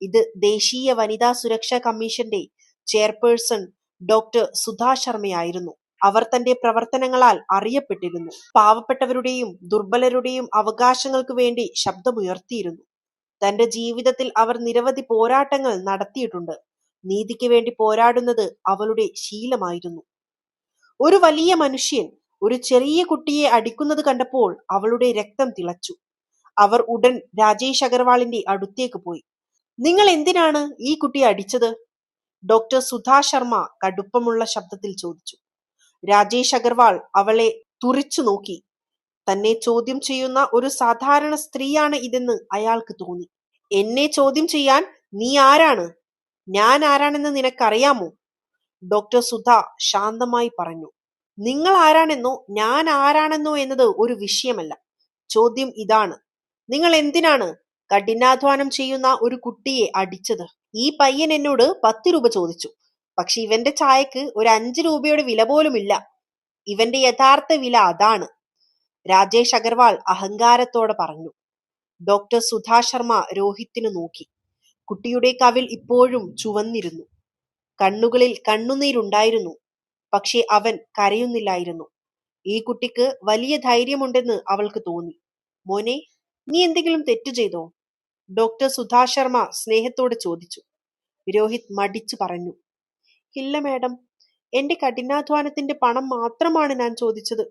ഇത് ദേശീയ വനിതാ സുരക്ഷാ കമ്മീഷന്റെ ചെയർപേഴ്സൺ ഡോക്ടർ സുധാ ശർമ്മയായിരുന്നു. അവർ തന്റെ പ്രവർത്തനങ്ങളാൽ അറിയപ്പെട്ടിരുന്നു. പാവപ്പെട്ടവരുടെയും ദുർബലരുടെയും അവകാശങ്ങൾക്ക് വേണ്ടി ശബ്ദമുയർത്തിയിരുന്നു. തന്റെ ജീവിതത്തിൽ അവർ നിരവധി പോരാട്ടങ്ങൾ നടത്തിയിട്ടുണ്ട്. നീതിക്ക് വേണ്ടി പോരാടുന്നത് അവളുടെ ശീലമായിരുന്നു. ഒരു വലിയ മനുഷ്യൻ ഒരു ചെറിയ കുട്ടിയെ അടിക്കുന്നത് കണ്ടപ്പോൾ അവളുടെ രക്തം തിളച്ചു. അവർ ഉടൻ രാജേഷ് അഗർവാളിന്റെ അടുത്തേക്ക് പോയി. നിങ്ങൾ എന്തിനാണ് ഈ കുട്ടിയെ അടിച്ചത്? ഡോക്ടർ സുധാ ശർമ്മ കടുപ്പമുള്ള ശബ്ദത്തിൽ ചോദിച്ചു. രാജേഷ് അഗർവാൾ അവളെ തുറിച്ചു നോക്കി. തന്നെ ചോദ്യം ചെയ്യുന്ന ഒരു സാധാരണ സ്ത്രീയാണ് ഇതെന്ന് അയാൾക്ക് തോന്നി. എന്നെ ചോദ്യം ചെയ്യാൻ നീ ആരാണ്? ഞാൻ ആരാണെന്ന് നിനക്കറിയാമോ? ഡോക്ടർ സുധ ശാന്തമായി പറഞ്ഞു. നിങ്ങൾ ആരാണെന്നോ ഞാൻ ആരാണെന്നോ എന്നത് ഒരു വിഷയമല്ല. ചോദ്യം ഇതാണ്, നിങ്ങൾ എന്തിനാണ് കഠിനാധ്വാനം ചെയ്യുന്ന ഒരു കുട്ടിയെ അടിച്ചത്? ഈ പയ്യൻ എന്നോട് 10 രൂപ ചോദിച്ചു. പക്ഷെ ഇവന്റെ ചായക്ക് ഒരു 5 രൂപയുടെ വില പോലുമില്ല. ഇവന്റെ യഥാർത്ഥ വില അതാണ്. രാജേഷ് അഗർവാൾ അഹങ്കാരത്തോടെ പറഞ്ഞു. ഡോക്ടർ സുധാ ശർമ്മ രോഹിത്തിനു നോക്കി. കുട്ടിയുടെ കവിൾ ഇപ്പോഴും ചുവന്നിരുന്നു. കണ്ണുകളിൽ കണ്ണുനീരുണ്ടായിരുന്നു. പക്ഷെ അവൻ കരയുന്നില്ലായിരുന്നു. ഈ കുട്ടിക്ക് വലിയ ധൈര്യമുണ്ടെന്ന് അവൾക്ക് തോന്നി. മോനെ, നീ എന്തെങ്കിലും തെറ്റു ചെയ്തോ? ഡോക്ടർ സുധാ ശർമ്മ സ്നേഹത്തോടെ ചോദിച്ചു. രോഹിത് മടിച്ചു പറഞ്ഞു. ഇല്ല മാഡം, എന്റെ കഠിനാധ്വാനത്തിന്റെ പണം മാത്രമാണ് ഞാൻ ചോദിച്ചത്.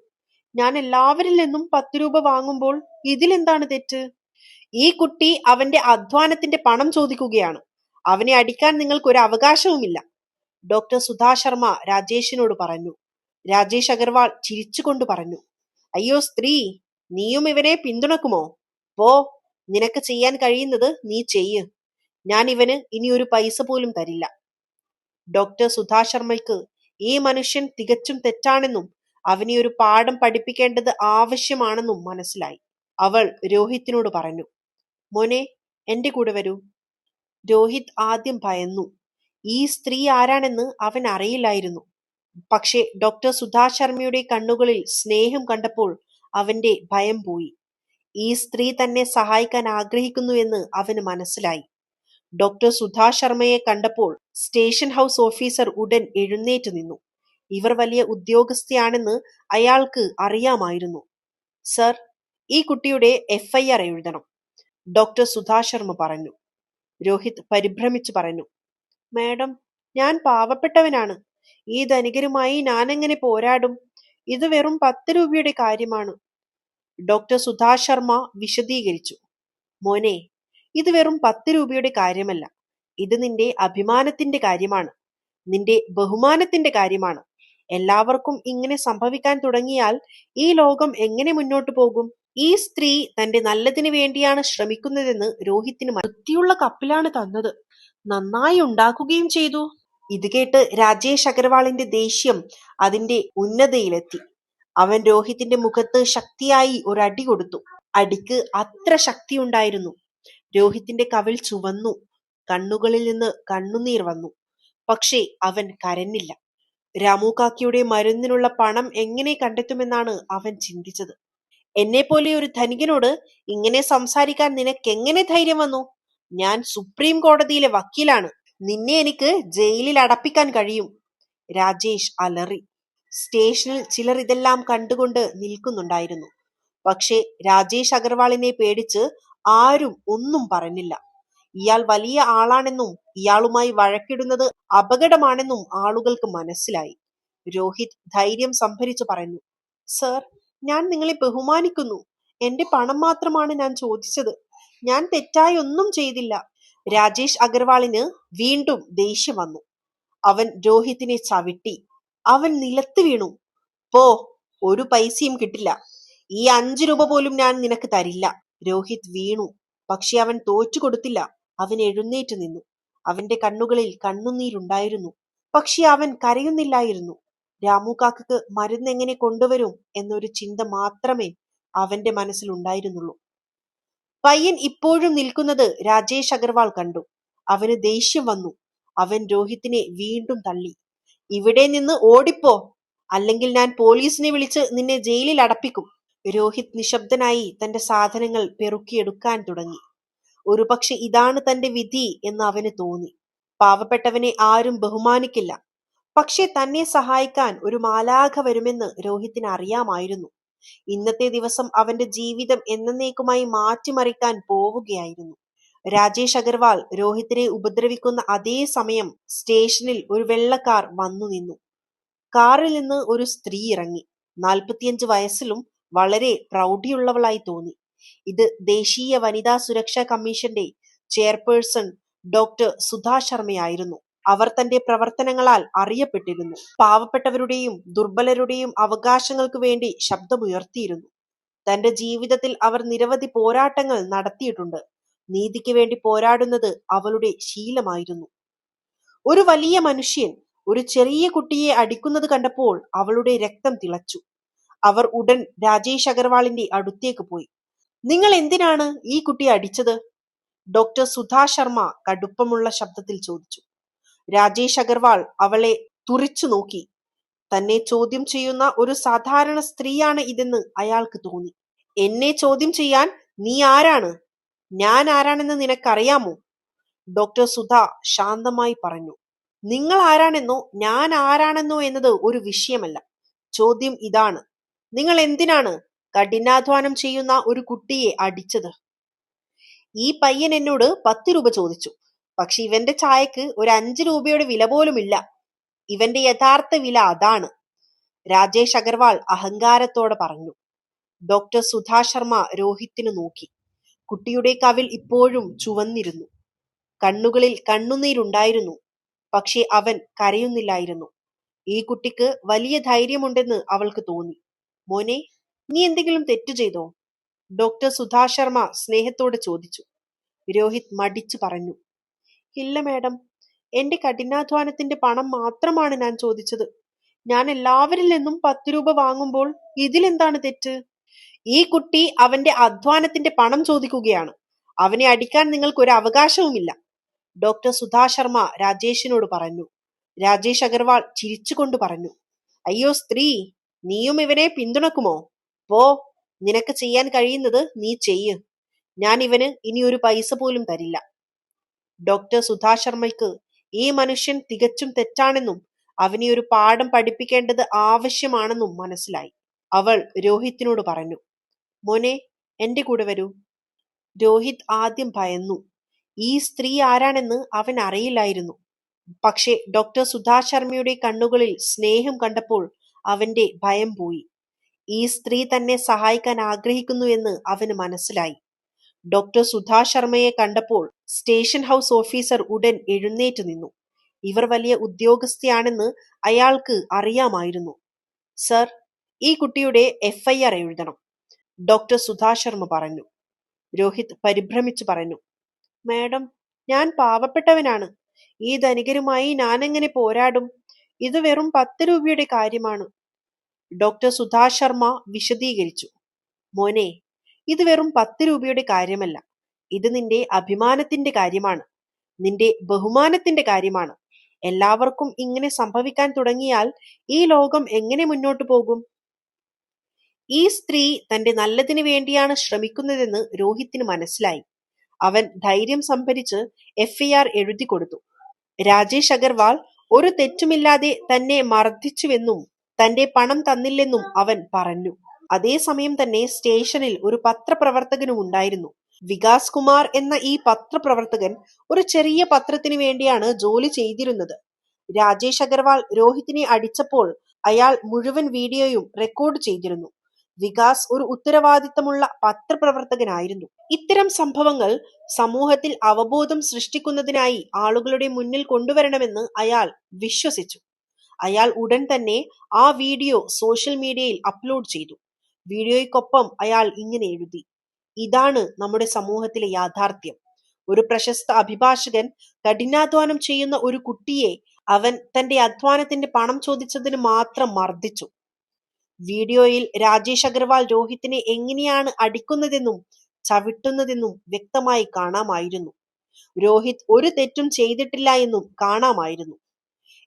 ഞാൻ എല്ലാവരിൽ നിന്നും 10 രൂപ വാങ്ങുമ്പോൾ ഇതിലെന്താണ് തെറ്റ്? ഈ കുട്ടി അവന്റെ അധ്വാനത്തിന്റെ പണം ചോദിക്കുകയാണ്. അവനെ അടിക്കാൻ നിങ്ങൾക്ക് ഒരു അവകാശവുമില്ല. ഡോക്ടർ സുധാ ശർമ്മ രാജേഷിനോട് പറഞ്ഞു. രാജേഷ് അഗർവാൾ ചിരിച്ചുകൊണ്ട് പറഞ്ഞു. അയ്യോ സ്ത്രീ, നീയും ഇവനെ പിന്തുണക്കുമോ? പോ, നിനക്ക് ചെയ്യാൻ കഴിയുന്നത് നീ ചെയ്യ്. ഞാൻ ഇവന് ഇനി ഒരു പൈസ പോലും തരില്ല. ഡോക്ടർ സുധാ ശർമ്മയ്ക്ക് ഈ മനുഷ്യൻ തികച്ചും തെറ്റാണെന്നും അവനെ ഒരു പാഠം പഠിപ്പിക്കേണ്ടത് ആവശ്യമാണെന്നും മനസ്സിലായി. അവൾ രോഹിത്തിനോട് പറഞ്ഞു. മോനെ, എന്റെ കൂടെ വരൂ. രോഹിത് ആദ്യം ഭയന്നു. ഈ സ്ത്രീ ആരാണെന്ന് അവൻ അറിയില്ലായിരുന്നു. പക്ഷെ ഡോക്ടർ സുധാ ശർമ്മയുടെ കണ്ണുകളിൽ സ്നേഹം കണ്ടപ്പോൾ അവന്റെ ഭയം പോയി. ഈ സ്ത്രീ തന്നെ സഹായിക്കാൻ ആഗ്രഹിക്കുന്നു എന്ന് അവന് മനസ്സിലായി. ഡോക്ടർ സുധാ ശർമ്മയെ കണ്ടപ്പോൾ സ്റ്റേഷൻ ഹൗസ് ഓഫീസർ ഉടൻ എഴുന്നേറ്റ് നിന്നു. ഇവർ വലിയ ഉദ്യോഗസ്ഥയാണെന്ന് അയാൾക്ക് അറിയാമായിരുന്നു. സർ, ഈ കുട്ടിയുടെ FIR എഴുതണം, ഡോക്ടർ സുധാ ശർമ്മ പറഞ്ഞു. രോഹിത് പരിഭ്രമിച്ചു പറഞ്ഞു. മാഡം, ഞാൻ പാവപ്പെട്ടവനാണ്. ഈ ധനികരുമായി ഞാനെങ്ങനെ പോരാടും? ഇത് വെറും 10 രൂപയുടെ കാര്യമാണ്. ഡോക്ടർ സുധാ ശർമ്മ വിശദീകരിച്ചു. മോനെ, ഇത് വെറും 10 രൂപയുടെ കാര്യമല്ല. ഇത് നിന്റെ അഭിമാനത്തിന്റെ കാര്യമാണ്. നിന്റെ ബഹുമാനത്തിന്റെ കാര്യമാണ്. എല്ലാവർക്കും ഇങ്ങനെ സംഭവിക്കാൻ തുടങ്ങിയാൽ ഈ ലോകം എങ്ങനെ മുന്നോട്ടു പോകും? ഈ സ്ത്രീ തന്റെ നല്ലതിന് വേണ്ടിയാണ് ശ്രമിക്കുന്നതെന്ന് രോഹിത്തിന് വൃത്തിയുള്ള കപ്പിലാണ് തന്നത്. നന്നായി ഉണ്ടാക്കുകയും ചെയ്തു. ഇത് കേട്ട് രാജേഷ് അഗർവാളിന്റെ ദേഷ്യം അതിന്റെ ഉന്നതയിലെത്തി. അവൻ രോഹിത്തിന്റെ മുഖത്ത് ശക്തിയായി ഒരടി കൊടുത്തു. അടിക്ക് അത്ര ശക്തിയുണ്ടായിരുന്നു. രോഹിത്തിന്റെ കവിൾ ചുവന്നു. കണ്ണുകളിൽ നിന്ന് കണ്ണുനീർ വന്നു. പക്ഷേ അവൻ കരഞ്ഞില്ല. രാമു കാക്കിയുടെ മരുന്നിനുള്ള പണം എങ്ങനെ കണ്ടെത്തുമെന്നാണ് അവൻ ചിന്തിച്ചത്. എന്നെപ്പോലെ ഒരു ധനികനോട് ഇങ്ങനെ സംസാരിക്കാൻ നിനക്കെങ്ങനെ ധൈര്യം വന്നു? ഞാൻ സുപ്രീം കോടതിയിലെ വക്കീലാണ്. നിന്നെ എനിക്ക് ജയിലിൽ അടപ്പിക്കാൻ കഴിയും. രാജേഷ് അലറി. സ്റ്റേഷനിൽ ചിലർ ഇതെല്ലാം കണ്ടുകൊണ്ട് നിൽക്കുന്നുണ്ടായിരുന്നു. പക്ഷേ രാജേഷ് അഗർവാളിനെ പേടിച്ച് ആരും ഒന്നും പറഞ്ഞില്ല. ഇയാൾ വലിയ ആളാണെന്നും ഇയാളുമായി വഴക്കിടുന്നത് അപകടമാണെന്നും ആളുകൾക്ക് മനസ്സിലായി. രോഹിത് ധൈര്യം സംഭരിച്ചു പറഞ്ഞു, സർ, ഞാൻ നിങ്ങളെ ബഹുമാനിക്കുന്നു. എന്റെ പണം മാത്രമാണ് ഞാൻ ചോദിച്ചത്. ഞാൻ തെറ്റായി ഒന്നും ചെയ്തില്ല. രാജേഷ് അഗർവാളിന് വീണ്ടും ദേഷ്യം വന്നു. അവൻ രോഹിത്തിനെ ചവിട്ടി. അവൻ നിലത്ത് വീണു. പോ, ഒരു പൈസയും കിട്ടില്ല. ഈ 5 രൂപ പോലും ഞാൻ നിനക്ക് തരില്ല. രോഹിത് വീണു. പക്ഷെ അവൻ തോറ്റുകൊടുത്തില്ല. അവൻ എഴുന്നേറ്റ് നിന്നു. അവന്റെ കണ്ണുകളിൽ കണ്ണുനീരുണ്ടായിരുന്നു. പക്ഷെ അവൻ കരയുന്നില്ലായിരുന്നു. രാമു കാക്കക്ക് മരുന്ന് എങ്ങനെ കൊണ്ടുവരും എന്നൊരു ചിന്ത മാത്രമേ അവന്റെ മനസ്സിലുണ്ടായിരുന്നുള്ളൂ. പയ്യൻ ഇപ്പോഴും നിൽക്കുന്നത് രാജേഷ് അഗർവാൾ കണ്ടു. അവന് ദേഷ്യം വന്നു. അവൻ രോഹിത്തിനെ വീണ്ടും തള്ളി. ഇവിടെ നിന്ന് ഓടിപ്പോ, അല്ലെങ്കിൽ ഞാൻ പോലീസിനെ വിളിച്ച് നിന്നെ ജയിലിൽ അടപ്പിക്കും. രോഹിത് നിശബ്ദനായി തന്റെ സാധനങ്ങൾ പെറുക്കിയെടുക്കാൻ തുടങ്ങി. ഒരുപക്ഷെ ഇതാണ് തന്റെ വിധി എന്ന് അവന് തോന്നി. പാവപ്പെട്ടവനെ ആരും ബഹുമാനിക്കില്ല. പക്ഷെ തന്നെ സഹായിക്കാൻ ഒരു മാലാഖ വരുമെന്ന് രോഹിത്തിന് അറിയാമായിരുന്നു. ഇന്നത്തെ ദിവസം അവന്റെ ജീവിതം എന്നേക്കുമായി മാറ്റിമറിക്കാൻ പോവുകയായിരുന്നു. രാജേഷ് അഗർവാൾ രോഹിത്തിനെ ഉപദ്രവിക്കുന്ന അതേ സമയം സ്റ്റേഷനിൽ ഒരു വെള്ള കാർ വന്നു നിന്നു. കാറിൽ നിന്ന് ഒരു സ്ത്രീ ഇറങ്ങി. 45 വയസ്സിലും വളരെ പ്രൗഢിയുള്ളവളായി തോന്നി. ഇത് ദേശീയ വനിതാ സുരക്ഷാ കമ്മീഷന്റെ ചെയർപേഴ്സൺ ഡോക്ടർ സുധാ ശർമ്മയായിരുന്നു. അവർ തന്റെ പ്രവർത്തനങ്ങളാൽ അറിയപ്പെട്ടിരുന്നു. പാവപ്പെട്ടവരുടെയും ദുർബലരുടെയും അവകാശങ്ങൾക്ക് വേണ്ടി ശബ്ദമുയർത്തിയിരുന്നു. തന്റെ ജീവിതത്തിൽ അവർ നിരവധി പോരാട്ടങ്ങൾ നടത്തിയിട്ടുണ്ട്. നീതിക്ക് വേണ്ടി പോരാടുന്നത് അവളുടെ ശീലമായിരുന്നു. ഒരു വലിയ മനുഷ്യൻ ഒരു ചെറിയ കുട്ടിയെ അടിക്കുന്നത് കണ്ടപ്പോൾ അവളുടെ രക്തം തിളച്ചു. അവർ ഉടൻ രാജേഷ് അഗർവാളിന്റെ അടുത്തേക്ക് പോയി. നിങ്ങൾ എന്തിനാണ് ഈ കുട്ടിയെ അടിച്ചത്? ഡോക്ടർ സുധാ ശർമ്മ കടുപ്പമുള്ള ശബ്ദത്തിൽ ചോദിച്ചു. രാജേഷ് അഗർവാൾ അവളെ തുറിച്ചു നോക്കി. തന്നെ ചോദ്യം ചെയ്യുന്ന ഒരു സാധാരണ സ്ത്രീയാണ് ഇതെന്ന് അയാൾക്ക് തോന്നി. എന്നെ ചോദ്യം ചെയ്യാൻ നീ ആരാണ്? ഞാൻ ആരാണെന്ന് നിനക്കറിയാമോ? ഡോക്ടർ സുധ ശാന്തമായി പറഞ്ഞു. നിങ്ങൾ ആരാണെന്നോ ഞാൻ ആരാണെന്നോ എന്നത് ഒരു വിഷയമല്ല. ചോദ്യം ഇതാണ്, നിങ്ങൾ എന്തിനാണ് കഠിനാധ്വാനം ചെയ്യുന്ന ഒരു കുട്ടിയെ അടിച്ചത്? ഈ പയ്യൻ എന്നോട് 10 രൂപ ചോദിച്ചു. പക്ഷെ ഇവന്റെ ചായക്ക് ഒരു 5 രൂപയുടെ വില പോലുമില്ല. ഇവന്റെ യഥാർത്ഥ വില അതാണ്. രാജേഷ് അഗർവാൾ അഹങ്കാരത്തോടെ പറഞ്ഞു. ഡോക്ടർ സുധാ ശർമ്മ രോഹിത്തിനു നോക്കി. കുട്ടിയുടെ കവിൾ ഇപ്പോഴും ചുവന്നിരുന്നു. കണ്ണുകളിൽ കണ്ണുനീരുണ്ടായിരുന്നു. പക്ഷെ അവൻ കരയുന്നില്ലായിരുന്നു. ഈ കുട്ടിക്ക് വലിയ ധൈര്യമുണ്ടെന്ന് അവൾക്ക് തോന്നി. മോനെ, നീ എന്തെങ്കിലും തെറ്റു ചെയ്തോ? ഡോക്ടർ സുധാ ശർമ്മ സ്നേഹത്തോടെ ചോദിച്ചു. രോഹിത് മടിച്ചു പറഞ്ഞു, ഇല്ല മാഡം, എന്റെ കഠിനാധ്വാനത്തിന്റെ പണം മാത്രമാണ് ഞാൻ ചോദിച്ചത്. ഞാൻ എല്ലാവരിൽ നിന്നും 10 രൂപ വാങ്ങുമ്പോൾ ഇതിലെന്താണ് തെറ്റ്? ഈ കുട്ടി അവന്റെ അധ്വാനത്തിന്റെ പണം ചോദിക്കുകയാണ്. അവനെ അടിക്കാൻ നിങ്ങൾക്ക് ഒരു അവകാശവുമില്ല. ഡോക്ടർ സുധാ ശർമ്മ രാജേഷിനോട് പറഞ്ഞു. രാജേഷ് അഗർവാൾ ചിരിച്ചുകൊണ്ട് പറഞ്ഞു, അയ്യോ സ്ത്രീ, നീയും ഇവനെ പിന്തുണക്കുമോ? പോ, നിനക്ക് ചെയ്യാൻ കഴിയുന്നത് നീ ചെയ്യ്. ഞാൻ ഇവന് ഇനി ഒരു പൈസ പോലും തരില്ല. ഡോക്ടർ സുധാ ശർമ്മയ്ക്ക് ഈ മനുഷ്യൻ തികച്ചും തെറ്റാണെന്നും അവനെ ഒരു പാഠം പഠിപ്പിക്കേണ്ടത് ആവശ്യമാണെന്നും മനസ്സിലായി. അവൾ രോഹിത്തിനോട് പറഞ്ഞു, മോനെ, എന്റെ കൂടെ വരൂ. രോഹിത് ആദ്യം ഭയന്നു. ഈ സ്ത്രീ ആരാണെന്ന് അവൻ അറിയില്ലായിരുന്നു. പക്ഷെ ഡോക്ടർ സുധാ ശർമ്മയുടെ കണ്ണുകളിൽ സ്നേഹം കണ്ടപ്പോൾ അവന്റെ ഭയം പോയി. ഈ സ്ത്രീ തന്നെ സഹായിക്കാൻ ആഗ്രഹിക്കുന്നു എന്ന് അവന് മനസ്സിലായി. ഡോക്ടർ സുധാ ശർമ്മയെ കണ്ടപ്പോൾ സ്റ്റേഷൻ ഹൗസ് ഓഫീസർ ഉടൻ എഴുന്നേറ്റ് നിന്നു. ഇവർ വലിയ ഉദ്യോഗസ്ഥയാണെന്ന് അയാൾക്ക് അറിയാമായിരുന്നു. സർ, ഈ കുട്ടിയുടെ FIR എഴുതണം, ഡോക്ടർ സുധാ ശർമ്മ പറഞ്ഞു. രോഹിത് പരിഭ്രമിച്ചു പറഞ്ഞു, മാഡം, ഞാൻ പാവപ്പെട്ടവനാണ്. ഈ ധനികരുമായി ഞാനെങ്ങനെ പോരാടും? ഇത് വെറും 10 രൂപയുടെ കാര്യമാണ്. ഡോക്ടർ സുധാ ശർമ്മ വിശദീകരിച്ചു. മോനെ, ഇത് വെറും 10 രൂപയുടെ കാര്യമല്ല. ഇത് നിന്റെ അഭിമാനത്തിന്റെ കാര്യമാണ്. നിന്റെ ബഹുമാനത്തിന്റെ കാര്യമാണ്. എല്ലാവർക്കും ഇങ്ങനെ സംഭവിക്കാൻ തുടങ്ങിയാൽ ഈ ലോകം എങ്ങനെ മുന്നോട്ടു പോകും? ഈ സ്ത്രീ തന്റെ നല്ലതിനു വേണ്ടിയാണ് ശ്രമിക്കുന്നതെന്ന് രോഹിത്തിന് മനസ്സിലായി. അവൻ ധൈര്യം സംഭരിച്ച് FIR എഴുതി കൊടുത്തു. രാജേഷ് അഗർവാൾ ഒരു തെറ്റുമില്ലാതെ തന്നെ മർദ്ദിച്ചുവെന്നും തന്റെ പണം തന്നില്ലെന്നും അവൻ പറഞ്ഞു. അതേസമയം തന്നെ സ്റ്റേഷനിൽ ഒരു പത്രപ്രവർത്തകനും ഉണ്ടായിരുന്നു. വികാസ് കുമാർ എന്ന ഈ പത്രപ്രവർത്തകൻ ഒരു ചെറിയ പത്രത്തിനു വേണ്ടിയാണ് ജോലി ചെയ്തിരുന്നത്. രാജേഷ് അഗർവാൾ രോഹിത്തിനെ അടിച്ചപ്പോൾ അയാൾ മുഴുവൻ വീഡിയോയും റെക്കോർഡ് ചെയ്തിരുന്നു. വികാസ് ഒരു ഉത്തരവാദിത്തമുള്ള പത്രപ്രവർത്തകനായിരുന്നു. ഇത്തരം സംഭവങ്ങൾ സമൂഹത്തിൽ അവബോധം സൃഷ്ടിക്കുന്നതിനായി ആളുകളുടെ മുന്നിൽ കൊണ്ടുവരണമെന്ന് അയാൾ വിശ്വസിച്ചു. അയാൾ ഉടൻ തന്നെ ആ വീഡിയോ സോഷ്യൽ മീഡിയയിൽ അപ്ലോഡ് ചെയ്തു. വീഡിയോയ്ക്കൊപ്പം അയാൾ ഇങ്ങനെ എഴുതി: ഇതാണ് നമ്മുടെ സമൂഹത്തിലെ യാഥാർത്ഥ്യം. ഒരു പ്രശസ്ത അഭിഭാഷകൻ കഠിനാധ്വാനം ചെയ്യുന്ന ഒരു കുട്ടിയെ അവൻ തന്റെ അധ്വാനത്തിന്റെ പണം ചോദിച്ചതിന് മാത്രം മർദ്ദിച്ചു. വീഡിയോയിൽ രാജേഷ് അഗർവാൾ രോഹിത്തിനെ എങ്ങനെയാണ് അടിക്കുന്നതെന്നും ചവിട്ടുന്നതെന്നും വ്യക്തമായി കാണാമായിരുന്നു. രോഹിത് ഒരു തെറ്റും ചെയ്തിട്ടില്ല എന്നും കാണാമായിരുന്നു.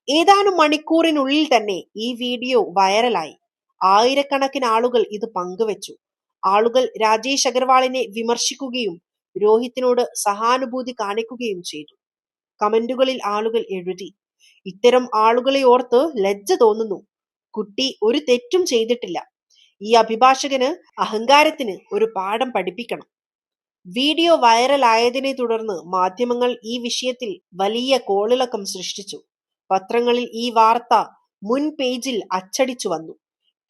ഏതാനും മണിക്കൂറിനുള്ളിൽ തന്നെ ഈ വീഡിയോ വൈറലായി. ആയിരക്കണക്കിന് ആളുകൾ ഇത് പങ്കുവച്ചു. ആളുകൾ രാജേഷ് അഗർവാളിനെ വിമർശിക്കുകയും രോഹിത്തിനോട് സഹാനുഭൂതി കാണിക്കുകയും ചെയ്തു. കമന്റുകളിൽ ആളുകൾ എഴുതി: ഇത്തരം ആളുകളെ ഓർത്ത് ലജ്ജ തോന്നുന്നു. കുട്ടി ഒരു തെറ്റും ചെയ്തിട്ടില്ല. ഈ അഭിഭാഷകന് അഹങ്കാരത്തിന് ഒരു പാഠം പഠിപ്പിക്കണം. വീഡിയോ വൈറലായതിനെ തുടർന്ന് മാധ്യമങ്ങൾ ഈ വിഷയത്തിൽ വലിയ കോളിളക്കം സൃഷ്ടിച്ചു. പത്രങ്ങളിൽ ഈ വാർത്ത മുൻ പേജിൽ അച്ചടിച്ചു വന്നു.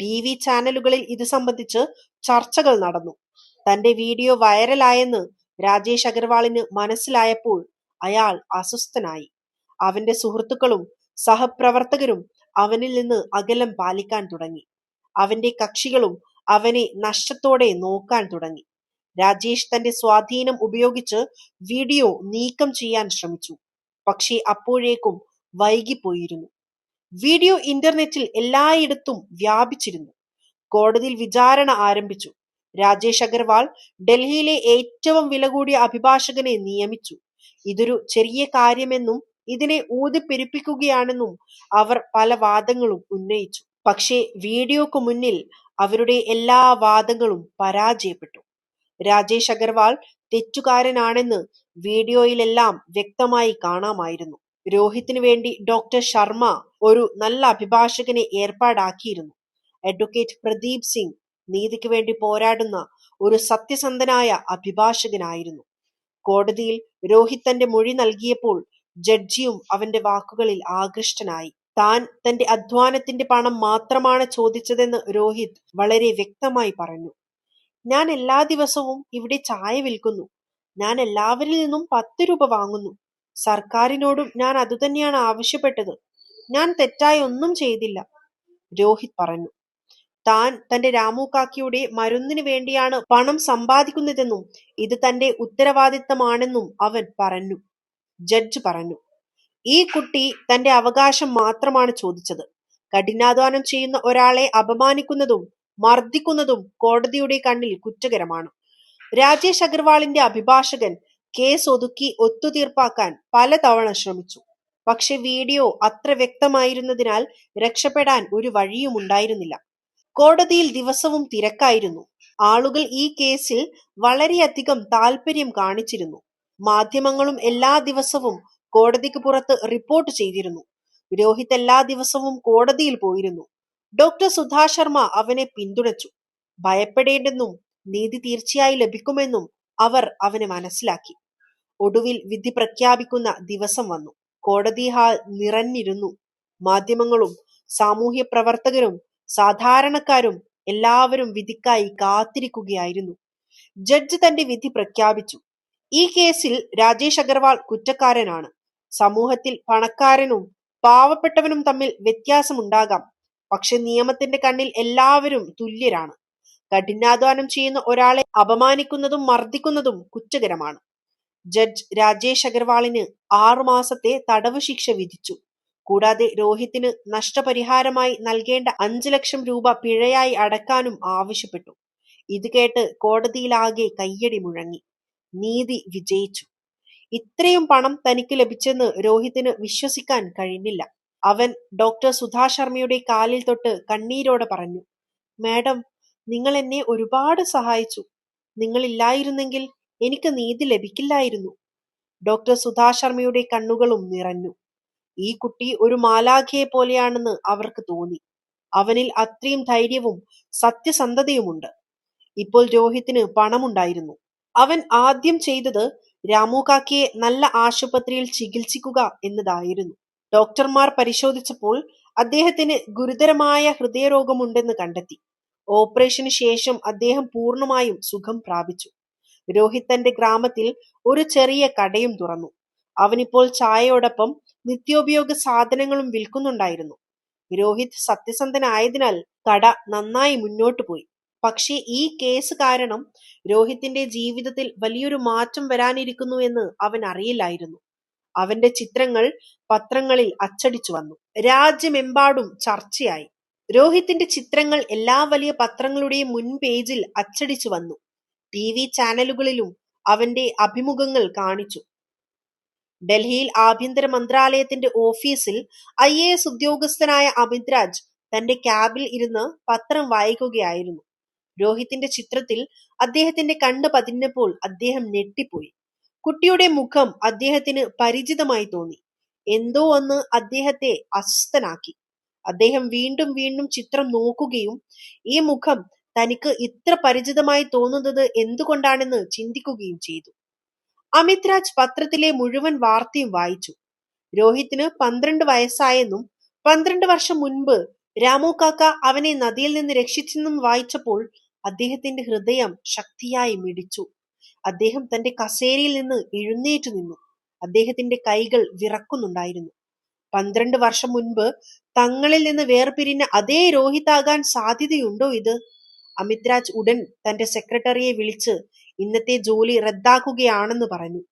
TV ചാനലുകളിൽ ഇത് സംബന്ധിച്ച് ചർച്ചകൾ നടന്നു. തന്റെ വീഡിയോ വൈറലായെന്ന് രാജേഷ് അഗർവാളിന് മനസ്സിലായപ്പോൾ അയാൾ അസ്വസ്ഥനായി. അവന്റെ സുഹൃത്തുക്കളും സഹപ്രവർത്തകരും അവനിൽ നിന്ന് അകലം പാലിക്കാൻ തുടങ്ങി. അവന്റെ കക്ഷികളും അവനെ നഷ്ടത്തോടെ നോക്കാൻ തുടങ്ങി. രാജേഷ് തന്റെ സ്വാധീനം ഉപയോഗിച്ച് വീഡിയോ നീക്കം ചെയ്യാൻ ശ്രമിച്ചു. പക്ഷേ അപ്പോഴേക്കും വൈകിപ്പോയിരുന്നു. വീഡിയോ ഇന്റർനെറ്റിൽ എല്ലായിടത്തും വ്യാപിച്ചിരുന്നു. കോടതിയിൽ വിചാരണ ആരംഭിച്ചു. രാജേഷ് അഗർവാൾ ഡൽഹിയിലെ ഏറ്റവും വില കൂടിയ അഭിഭാഷകനെ നിയമിച്ചു. ഇതൊരു ചെറിയ കാര്യമെന്നും ഇതിനെ ഊതിപ്പെരുപ്പിക്കുകയാണെന്നും അവർ പല വാദങ്ങളും ഉന്നയിച്ചു. പക്ഷേ വീഡിയോക്ക് മുന്നിൽ അവരുടെ എല്ലാ വാദങ്ങളും പരാജയപ്പെട്ടു. രാജേഷ് അഗർവാൾ തെറ്റുകാരനാണെന്ന് വീഡിയോയിലെല്ലാം വ്യക്തമായി കാണാമായിരുന്നു. രോഹിത്തിന് വേണ്ടി ഡോക്ടർ ശർമ്മ ഒരു നല്ല അഭിഭാഷകനെ ഏർപ്പാടാക്കിയിരുന്നു. അഡ്വക്കേറ്റ് പ്രദീപ് സിംഗ് നീതിക്ക് വേണ്ടി പോരാടുന്ന ഒരു സത്യസന്ധനായ അഭിഭാഷകനായിരുന്നു. കോടതിയിൽ രോഹിത് തന്റെ മൊഴി നൽകിയപ്പോൾ ജഡ്ജിയും അവന്റെ വാക്കുകളിൽ ആകൃഷ്ടനായി. താൻ തന്റെ അധ്വാനത്തിന്റെ പണം മാത്രമാണ് ചോദിച്ചതെന്ന് രോഹിത് വളരെ വ്യക്തമായി പറഞ്ഞു. ഞാൻ എല്ലാ ദിവസവും ഇവിടെ ചായ വിൽക്കുന്നു. ഞാൻ എല്ലാവരിൽ നിന്നും 10 രൂപ വാങ്ങുന്നു. സർക്കാരിനോടും ഞാൻ അതുതന്നെയാണ് ആവശ്യപ്പെട്ടത്. ഞാൻ തെറ്റായി ഒന്നും ചെയ്തില്ല, രോഹിത് പറഞ്ഞു. താൻ തന്റെ രാമു കാക്കിയുടെ മരുന്നിന് വേണ്ടിയാണ് പണം സമ്പാദിക്കുന്നതെന്നും ഇത് തന്റെ ഉത്തരവാദിത്തമാണെന്നും അവൻ പറഞ്ഞു. ജഡ്ജ് പറഞ്ഞു: ഈ കുട്ടി തന്റെ അവകാശം മാത്രമാണ് ചോദിച്ചത്. കഠിനാധ്വാനം ചെയ്യുന്ന ഒരാളെ അപമാനിക്കുന്നതും മർദ്ദിക്കുന്നതും കോടതിയുടെ കണ്ണിൽ കുറ്റകരമാണ്. രാജേഷ് അഗർവാളിന്റെ അഭിഭാഷകൻ കേസ് ഒതുക്കി ഒത്തുതീർപ്പാക്കാൻ പലതവണ ശ്രമിച്ചു. പക്ഷെ വീഡിയോ അത്ര വ്യക്തമായിരുന്നതിനാൽ രക്ഷപ്പെടാൻ ഒരു വഴിയുമുണ്ടായിരുന്നില്ല. കോടതിയിൽ ദിവസവും തിരക്കായിരുന്നു. ആളുകൾ ഈ കേസിൽ വളരെയധികം താല്പര്യം കാണിച്ചിരുന്നു. മാധ്യമങ്ങളും എല്ലാ ദിവസവും കോടതിക്ക് പുറത്ത് റിപ്പോർട്ട് ചെയ്തിരുന്നു. രോഹിത് എല്ലാ ദിവസവും കോടതിയിൽ പോയിരുന്നു. ഡോക്ടർ സുധാ ശർമ്മ അവനെ പിന്തുണച്ചു. ഭയപ്പെടേണ്ടെന്നും നീതി തീർച്ചയായി ലഭിക്കുമെന്നും അവർ അവനെ മനസ്സിലാക്കി. ഒടുവിൽ വിധി പ്രഖ്യാപിക്കുന്ന ദിവസം വന്നു. കോടതി ഹാൾ നിറഞ്ഞിരുന്നു. മാധ്യമങ്ങളും സാമൂഹ്യ പ്രവർത്തകരും സാധാരണക്കാരും എല്ലാവരും വിധിക്കായി കാത്തിരിക്കുകയായിരുന്നു. ജഡ്ജ് തന്റെ വിധി പ്രഖ്യാപിച്ചു. ഈ കേസിൽ രാജേഷ് അഗർവാൾ കുറ്റക്കാരനാണ്. സമൂഹത്തിൽ പണക്കാരനും പാവപ്പെട്ടവനും തമ്മിൽ വ്യത്യാസമുണ്ടാകാം. പക്ഷെ നിയമത്തിന്റെ കണ്ണിൽ എല്ലാവരും തുല്യരാണ്. കഠിനാധ്വാനം ചെയ്യുന്ന ഒരാളെ അപമാനിക്കുന്നതും മർദ്ദിക്കുന്നതും കുറ്റകരമാണ്. ജഡ്ജ് രാജേഷ് അഗർവാളിന് 6 മാസത്തെ തടവ് ശിക്ഷ വിധിച്ചു. കൂടാതെ രോഹിത്തിന് നഷ്ടപരിഹാരമായി നൽകേണ്ട 5 ലക്ഷം രൂപ പിഴയായി അടക്കാനും ആവശ്യപ്പെട്ടു. ഇത് കേട്ട് കോടതിയിലാകെ കയ്യടി മുഴങ്ങി. നീതി വിജയിച്ചു. ഇത്രയും പണം തനിക്ക് ലഭിച്ചെന്ന് രോഹിത്തിന് വിശ്വസിക്കാൻ കഴിഞ്ഞില്ല. അവൻ ഡോക്ടർ സുധാ ശർമ്മയുടെ കാലിൽ തൊട്ട് കണ്ണീരോടെ പറഞ്ഞു, മാഡം, നിങ്ങൾ എന്നെ ഒരുപാട് സഹായിച്ചു. നിങ്ങളില്ലായിരുന്നെങ്കിൽ എനിക്ക് നീതി ലഭിക്കില്ലായിരുന്നു. ഡോക്ടർ സുധാ ശർമ്മയുടെ കണ്ണുകളും നിറഞ്ഞു. ഈ കുട്ടി ഒരു മാലാഖയെ പോലെയാണെന്ന് അവർക്ക് തോന്നി. അവനിൽ അത്രയും ധൈര്യവും സത്യസന്ധതയുമുണ്ട്. ഇപ്പോൾ രോഹിത്തിന് പണമുണ്ടായിരുന്നു. അവൻ ആദ്യം ചെയ്തത് രാമു കാക്കയെ നല്ല ആശുപത്രിയിൽ ചികിത്സിക്കുക എന്നതായിരുന്നു. ഡോക്ടർമാർ പരിശോധിച്ചപ്പോൾ അദ്ദേഹത്തിന് ഗുരുതരമായ ഹൃദയരോഗമുണ്ടെന്ന് കണ്ടെത്തി. ഓപ്പറേഷന് ശേഷം അദ്ദേഹം പൂർണ്ണമായും സുഖം പ്രാപിച്ചു. രോഹിത് തന്റെ ഗ്രാമത്തിൽ ഒരു ചെറിയ കടയും തുറന്നു. അവനിപ്പോൾ ചായയോടൊപ്പം നിത്യോപയോഗ സാധനങ്ങളും വിൽക്കുന്നുണ്ടായിരുന്നു. രോഹിത് സത്യസന്ധനായതിനാൽ കട നന്നായി മുന്നോട്ടു പോയി. പക്ഷേ ഈ കേസ് കാരണം രോഹിത്തിന്റെ ജീവിതത്തിൽ വലിയൊരു മാറ്റം വരാനിരിക്കുന്നു എന്ന് അവൻ അറിയില്ലായിരുന്നു. അവന്റെ ചിത്രങ്ങൾ പത്രങ്ങളിൽ അച്ചടിച്ചു വന്നു. രാജ്യമെമ്പാടും ചർച്ചയായി. രോഹിത്തിന്റെ ചിത്രങ്ങൾ എല്ലാ വലിയ പത്രങ്ങളുടെയും മുൻ പേജിൽ അച്ചടിച്ചു വന്നു. TV ചാനലുകളിലും അവന്റെ അഭിമുഖങ്ങൾ കാണിച്ചു. ഡൽഹിയിൽ ആഭ്യന്തര മന്ത്രാലയത്തിന്റെ ഓഫീസിൽ IAS ഉദ്യോഗസ്ഥനായ അമിത് രാജ് തന്റെ ക്യാബിൽ ഇരുന്ന് പത്രം വായിക്കുകയായിരുന്നു. രോഹിത്തിന്റെ ചിത്രത്തിൽ അദ്ദേഹത്തിന്റെ കണ്ണ് പതിഞ്ഞപ്പോൾ അദ്ദേഹം ഞെട്ടിപ്പോയി. കുട്ടിയുടെ മുഖം അദ്ദേഹത്തിന് പരിചിതമായി തോന്നി. എന്തോ ഒന്ന് അദ്ദേഹത്തെ അസ്വസ്ഥനാക്കി. അദ്ദേഹം വീണ്ടും വീണ്ടും ചിത്രം നോക്കുകയും ഈ മുഖം തനിക്ക് ഇത്ര പരിചിതമായി തോന്നുന്നത് എന്തുകൊണ്ടാണെന്ന് ചിന്തിക്കുകയും ചെയ്തു. അമിത് രാജ് പത്രത്തിലെ മുഴുവൻ വാർത്തയും വായിച്ചു. രോഹിത്തിന് 12 വയസ്സായെന്നും 12 വർഷം മുൻപ് രാമു കാക്ക അവനെ നദിയിൽ നിന്ന് രക്ഷിച്ചെന്നും വായിച്ചപ്പോൾ അദ്ദേഹത്തിന്റെ ഹൃദയം ശക്തിയായി മിടിച്ചു. അദ്ദേഹം തന്റെ കസേരയിൽ നിന്ന് എഴുന്നേറ്റു നിന്നു. അദ്ദേഹത്തിന്റെ കൈകൾ വിറക്കുന്നുണ്ടായിരുന്നു. 12 വർഷം മുൻപ് തങ്ങളിൽ നിന്ന് വേർപിരിഞ്ഞ അതേ രോഹിത് ആകാൻ സാധ്യതയുണ്ടോ ഇത്? അമിത് രാജ് ഉടൻ തന്റെ സെക്രട്ടറിയെ വിളിച്ച് ഇന്നത്തെ ജോലി റദ്ദാക്കുകയാണെന്ന് പറഞ്ഞു.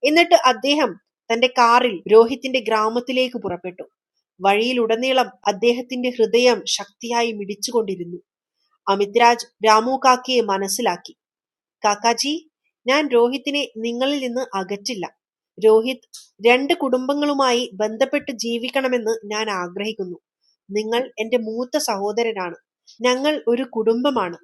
എന്നിട്ട് അദ്ദേഹം തന്റെ കാറിൽ രോഹിത്തിന്റെ ഗ്രാമത്തിലേക്ക് പുറപ്പെട്ടു. വഴിയിലുടനീളം അദ്ദേഹത്തിന്റെ ഹൃദയം ശക്തിയായി മിടിച്ചുകൊണ്ടിരുന്നു. അമിത് രാജ് രാമു കാക്കയെ മനസ്സിലാക്കി. കാക്കാജി, ഞാൻ രോഹിത്തിനെ നിങ്ങളിൽ നിന്ന് അകറ്റില്ല. രോഹിത് 2 കുടുംബങ്ങളുമായി ബന്ധപ്പെട്ട് ജീവിക്കണമെന്ന് ഞാൻ ആഗ്രഹിക്കുന്നു. നിങ്ങൾ എന്റെ മൂത്ത സഹോദരനാണ്. ഞങ്ങൾ ഒരു കുടുംബമാണ്.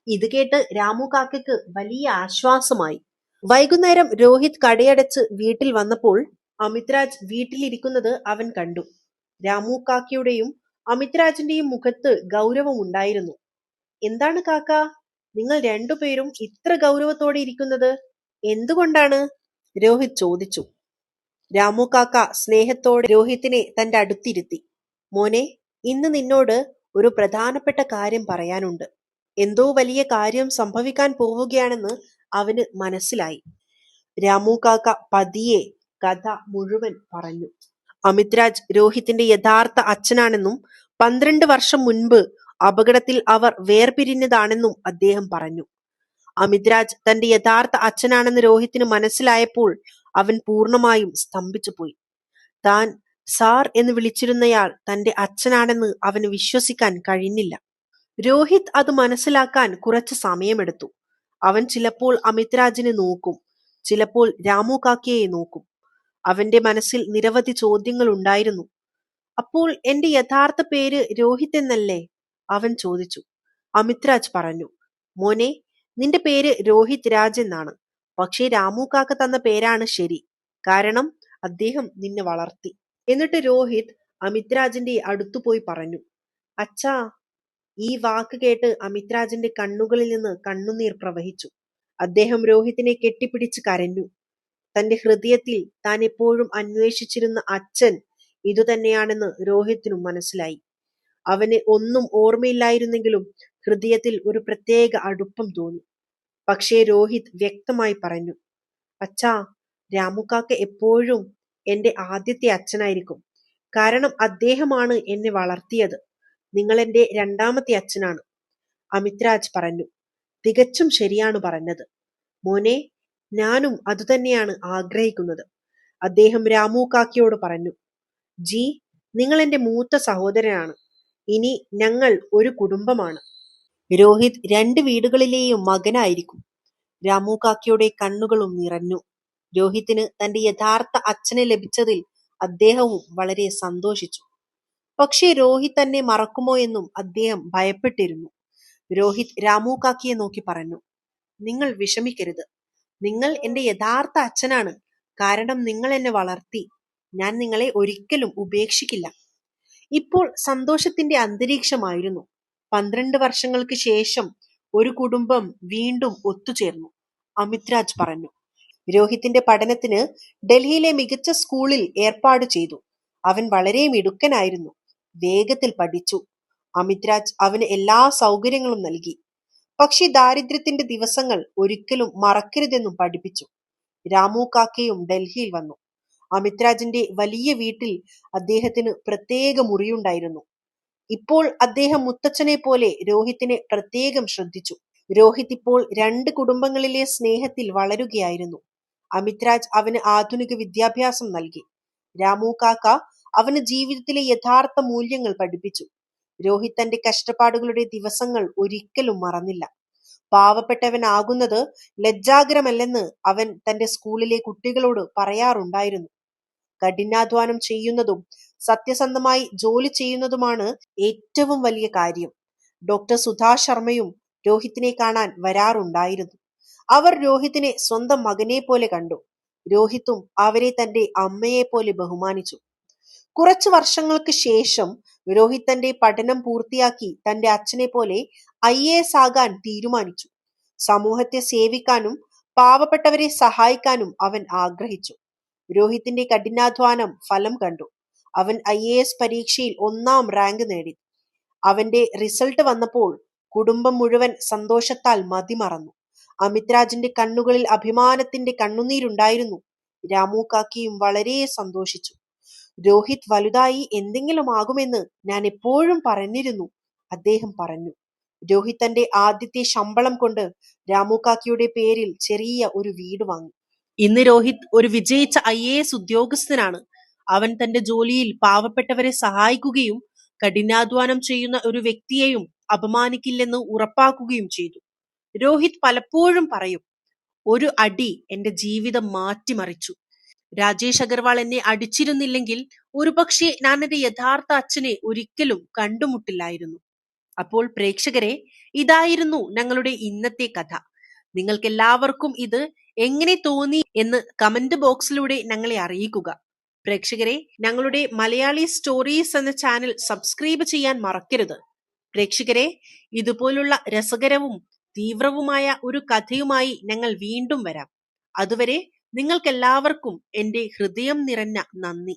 ഇത് കേട്ട് രാമു കാക്കയ്ക്ക് വലിയ ആശ്വാസമായി. വൈകുന്നേരം രോഹിത് കടയടച്ച് വീട്ടിൽ വന്നപ്പോൾ അമിത് രാജ് വീട്ടിലിരിക്കുന്നത് അവൻ കണ്ടു. രാമു കാക്കയുടെയും അമിത് രാജിന്റെയും മുഖത്ത് ഗൗരവമുണ്ടായിരുന്നു. എന്താണ് കാക്ക, നിങ്ങൾ രണ്ടുപേരും ഇത്ര ഗൗരവത്തോടെ ഇരിക്കുന്നത്? എന്തുകൊണ്ടാണ്? രോഹിത് ചോദിച്ചു. രാമു കാക്ക സ്നേഹത്തോടെ രോഹിത്തിനെ തന്റെ അടുത്തിരുത്തി. മോനെ, ഇന്ന് നിന്നോട് ഒരു പ്രധാനപ്പെട്ട കാര്യം പറയാനുണ്ട്. എന്തോ വലിയ കാര്യം സംഭവിക്കാൻ പോവുകയാണെന്ന് അവന് മനസ്സിലായി. രാമു കാക്ക പതിയെ കഥ മുഴുവൻ പറഞ്ഞു. അമിത് രാജ് രോഹിത്തിന്റെ യഥാർത്ഥ അച്ഛനാണെന്നും 12 വർഷം മുൻപ് അപകടത്തിൽ അവർ വേർപിരിഞ്ഞതാണെന്നും അദ്ദേഹം പറഞ്ഞു. അമിത് രാജ് തന്റെ യഥാർത്ഥ അച്ഛനാണെന്ന് രോഹിത്തിന് മനസ്സിലായപ്പോൾ അവൻ പൂർണ്ണമായും സ്തംഭിച്ചു പോയി. താൻ സാർ എന്ന് വിളിച്ചിരുന്നയാൾ തന്റെ അച്ഛനാണെന്ന് അവന് വിശ്വസിക്കാൻ കഴിഞ്ഞില്ല. രോഹിത് അത് മനസ്സിലാക്കാൻ കുറച്ച് സമയമെടുത്തു. അവൻ ചിലപ്പോൾ അമിത് രാജിനെ നോക്കും, ചിലപ്പോൾ രാമു കാക്കയെ നോക്കും. അവന്റെ മനസ്സിൽ നിരവധി ചോദ്യങ്ങൾ ഉണ്ടായിരുന്നു. അപ്പോൾ എന്റെ യഥാർത്ഥ പേര് രോഹിത് എന്നല്ലേ? അവൻ ചോദിച്ചു. അമിത് രാജ് പറഞ്ഞു, മോനെ, നിന്റെ പേര് രോഹിത് രാജ് എന്നാണ്. പക്ഷേ രാമു കാക്ക തന്ന പേരാണ് ശരി. കാരണം അദ്ദേഹം നിന്നെ വളർത്തി. എന്നിട്ട് രോഹിത് അമിത് രാജിന്റെ അടുത്തുപോയി പറഞ്ഞു. അച്ഛാ. ഈ വാക്ക് കേട്ട് അമിത് രാജിന്റെ കണ്ണുകളിൽ നിന്ന് കണ്ണുനീർ പ്രവഹിച്ചു. അദ്ദേഹം രോഹിത്തിനെ കെട്ടിപ്പിടിച്ച് കരഞ്ഞു. തന്റെ ഹൃദയത്തിൽ താൻ എപ്പോഴും അന്വേഷിച്ചിരുന്ന അച്ഛൻ ഇതുതന്നെയാണെന്ന് രോഹിത്തിനും മനസ്സിലായി. അവന് ഒന്നും ഓർമ്മയില്ലായിരുന്നെങ്കിലും ഹൃദയത്തിൽ ഒരു പ്രത്യേക അടുപ്പം തോന്നി. പക്ഷേ രോഹിത് വ്യക്തമായി പറഞ്ഞു, അച്ഛാ, രാമുക്കാക്ക എപ്പോഴും എന്റെ ആദ്യത്തെ അച്ഛനായിരിക്കും. കാരണം അദ്ദേഹമാണ് എന്നെ വളർത്തിയത്. നിങ്ങൾ എന്റെ രണ്ടാമത്തെ അച്ഛനാണ്. അമിത് രാജ് പറഞ്ഞു. തികച്ചും ശരിയാണ് പറഞ്ഞത് മോനെ, ഞാനും അതുതന്നെയാണ് ആഗ്രഹിക്കുന്നത്. അദ്ദേഹം രാമു കാക്കയോട് പറഞ്ഞു. ജി, നിങ്ങൾ എന്റെ മൂത്ത സഹോദരനാണ്. ഇനി ഞങ്ങൾ ഒരു കുടുംബമാണ്. രോഹിത് 2 വീടുകളിലെയും മകനായിരിക്കും. രാമു കാക്കയുടെ കണ്ണുകളും നിറഞ്ഞു. രോഹിത്തിന് തന്റെ യഥാർത്ഥ അച്ഛനെ ലഭിച്ചതിൽ അദ്ദേഹവും വളരെ സന്തോഷിച്ചു. പക്ഷേ രോഹിത് തന്നെ മറക്കുമോ എന്നും അദ്ദേഹം ഭയപ്പെട്ടിരുന്നു. രോഹിത് രാമു കാക്കിയെ നോക്കി പറഞ്ഞു, നിങ്ങൾ വിഷമിക്കരുത്. നിങ്ങൾ എന്റെ യഥാർത്ഥ അച്ഛനാണ്. കാരണം നിങ്ങൾ എന്നെ വളർത്തി. ഞാൻ നിങ്ങളെ ഒരിക്കലും ഉപേക്ഷിക്കില്ല. ഇപ്പോൾ സന്തോഷത്തിന്റെ അന്തരീക്ഷമായിരുന്നു. 12 വർഷങ്ങൾക്ക് ശേഷം ഒരു കുടുംബം വീണ്ടും ഒത്തുചേർന്നു, അമിത് രാജ് പറഞ്ഞു. രോഹിത്തിന്റെ പഠനത്തിന് ഡൽഹിയിലെ മികച്ച സ്കൂളിൽ ഏർപ്പാട് ചെയ്തു. അവൻ വളരെ മിടുക്കനായിരുന്നു, വേഗത്തിൽ പഠിച്ചു. അമിത് രാജ് അവന് എല്ലാ സൗകര്യങ്ങളും നൽകി. പക്ഷേ ദാരിദ്ര്യത്തിന്റെ ദിവസങ്ങൾ ഒരിക്കലും മറക്കരുതെന്നും പഠിപ്പിച്ചു. രാമു കാക്കയും ഡൽഹിയിൽ വന്നു. അമിത് രാജിന്റെ വലിയ വീട്ടിൽ അദ്ദേഹത്തിന് പ്രത്യേക മുറിയുണ്ടായിരുന്നു. ഇപ്പോൾ അദ്ദേഹം മുത്തച്ഛനെ പോലെ രോഹിത്തിനെ പ്രത്യേകം ശ്രദ്ധിച്ചു. രോഹിത് ഇപ്പോൾ 2 കുടുംബങ്ങളിലെ സ്നേഹത്തിൽ വളരുകയായിരുന്നു. അമിത് രാജ് അവന് ആധുനിക വിദ്യാഭ്യാസം നൽകി. രാമു കാക്ക അവന് ജീവിതത്തിലെ യഥാർത്ഥ മൂല്യങ്ങൾ പഠിപ്പിച്ചു. രോഹിത് തന്റെ കഷ്ടപ്പാടുകളുടെ ദിവസങ്ങൾ ഒരിക്കലും മറന്നില്ല. പാവപ്പെട്ടവനാകുന്നത് ലജ്ജാകരമല്ലെന്ന് അവൻ തന്റെ സ്കൂളിലെ കുട്ടികളോട് പറയാറുണ്ടായിരുന്നു. കഠിനാധ്വാനം ചെയ്യുന്നതും സത്യസന്ധമായി ജോലി ചെയ്യുന്നതുമാണ് ഏറ്റവും വലിയ കാര്യം. ഡോക്ടർ സുധാ ശർമ്മയും രോഹിത്തിനെ കാണാൻ വരാറുണ്ടായിരുന്നു. അവർ രോഹിത്തിനെ സ്വന്തം മകനെ പോലെ കണ്ടു. രോഹിത്തും അവരെ തന്റെ അമ്മയെ പോലെ ബഹുമാനിച്ചു. കുറച്ചു വർഷങ്ങൾക്ക് ശേഷം രോഹിത് തന്റെ പഠനം പൂർത്തിയാക്കി തന്റെ അച്ഛനെ പോലെ IAS ആകാൻ തീരുമാനിച്ചു. സമൂഹത്തെ സേവിക്കാനും പാവപ്പെട്ടവരെ സഹായിക്കാനും അവൻ ആഗ്രഹിച്ചു. രോഹിത്തിന്റെ കഠിനാധ്വാനം ഫലം കണ്ടു. അവൻ IAS പരീക്ഷയിൽ 1ാം റാങ്ക് നേടി. അവന്റെ റിസൾട്ട് വന്നപ്പോൾ കുടുംബം മുഴുവൻ സന്തോഷത്താൽ മതിമറന്നു. അമിത് രാജിന്റെ കണ്ണുകളിൽ അഭിമാനത്തിന്റെ കണ്ണുനീരുണ്ടായിരുന്നു. രാമു കാക്കിയും വളരെ സന്തോഷിച്ചു. രോഹിത് വലുതായി എന്തെങ്കിലും ആകുമെന്ന് ഞാൻ എപ്പോഴും പറഞ്ഞിരുന്നു, അദ്ദേഹം പറഞ്ഞു. രോഹിത് തന്റെ ആദ്യത്തെ ശമ്പളം കൊണ്ട് രാമു കാക്കിയുടെ പേരിൽ ചെറിയ ഒരു വീട് വാങ്ങി. ഇന്ന് രോഹിത് ഒരു വിജയിച്ച IAS ഉദ്യോഗസ്ഥനാണ്. അവൻ തന്റെ ജോലിയിൽ പാവപ്പെട്ടവരെ സഹായിക്കുകയും കഠിനാധ്വാനം ചെയ്യുന്ന ഒരു വ്യക്തിയെയും അപമാനിക്കില്ലെന്ന് ഉറപ്പാക്കുകയും ചെയ്തു. രോഹിത് പലപ്പോഴും പറയും, ഒരു അടി എന്റെ ജീവിതം മാറ്റിമറിച്ചു. രാജേഷ് അഗർവാൾ എന്നെ അടിച്ചിരുന്നില്ലെങ്കിൽ ഒരുപക്ഷെ ഞാൻ എന്റെ യഥാർത്ഥ അച്ഛനെ ഒരിക്കലും കണ്ടുമുട്ടില്ലായിരുന്നു. അപ്പോൾ പ്രേക്ഷകരെ, ഇതായിരുന്നു ഞങ്ങളുടെ ഇന്നത്തെ കഥ. നിങ്ങൾക്ക് എല്ലാവർക്കും ഇത് എങ്ങനെ തോന്നി എന്ന് കമന്റ് ബോക്സിലൂടെ ഞങ്ങളെ അറിയിക്കുക. പ്രേക്ഷകരെ, ഞങ്ങളുടെ മലയാളി സ്റ്റോറീസ് എന്ന ചാനൽ സബ്സ്ക്രൈബ് ചെയ്യാൻ മറക്കരുത്. പ്രേക്ഷകരെ, ഇതുപോലുള്ള രസകരവും തീവ്രവുമായ ഒരു കഥയുമായി ഞങ്ങൾ വീണ്ടും വരാം. അതുവരെ നിങ്ങൾക്കെല്ലാവർക്കും എന്റെ ഹൃദയം നിറഞ്ഞ നന്ദി.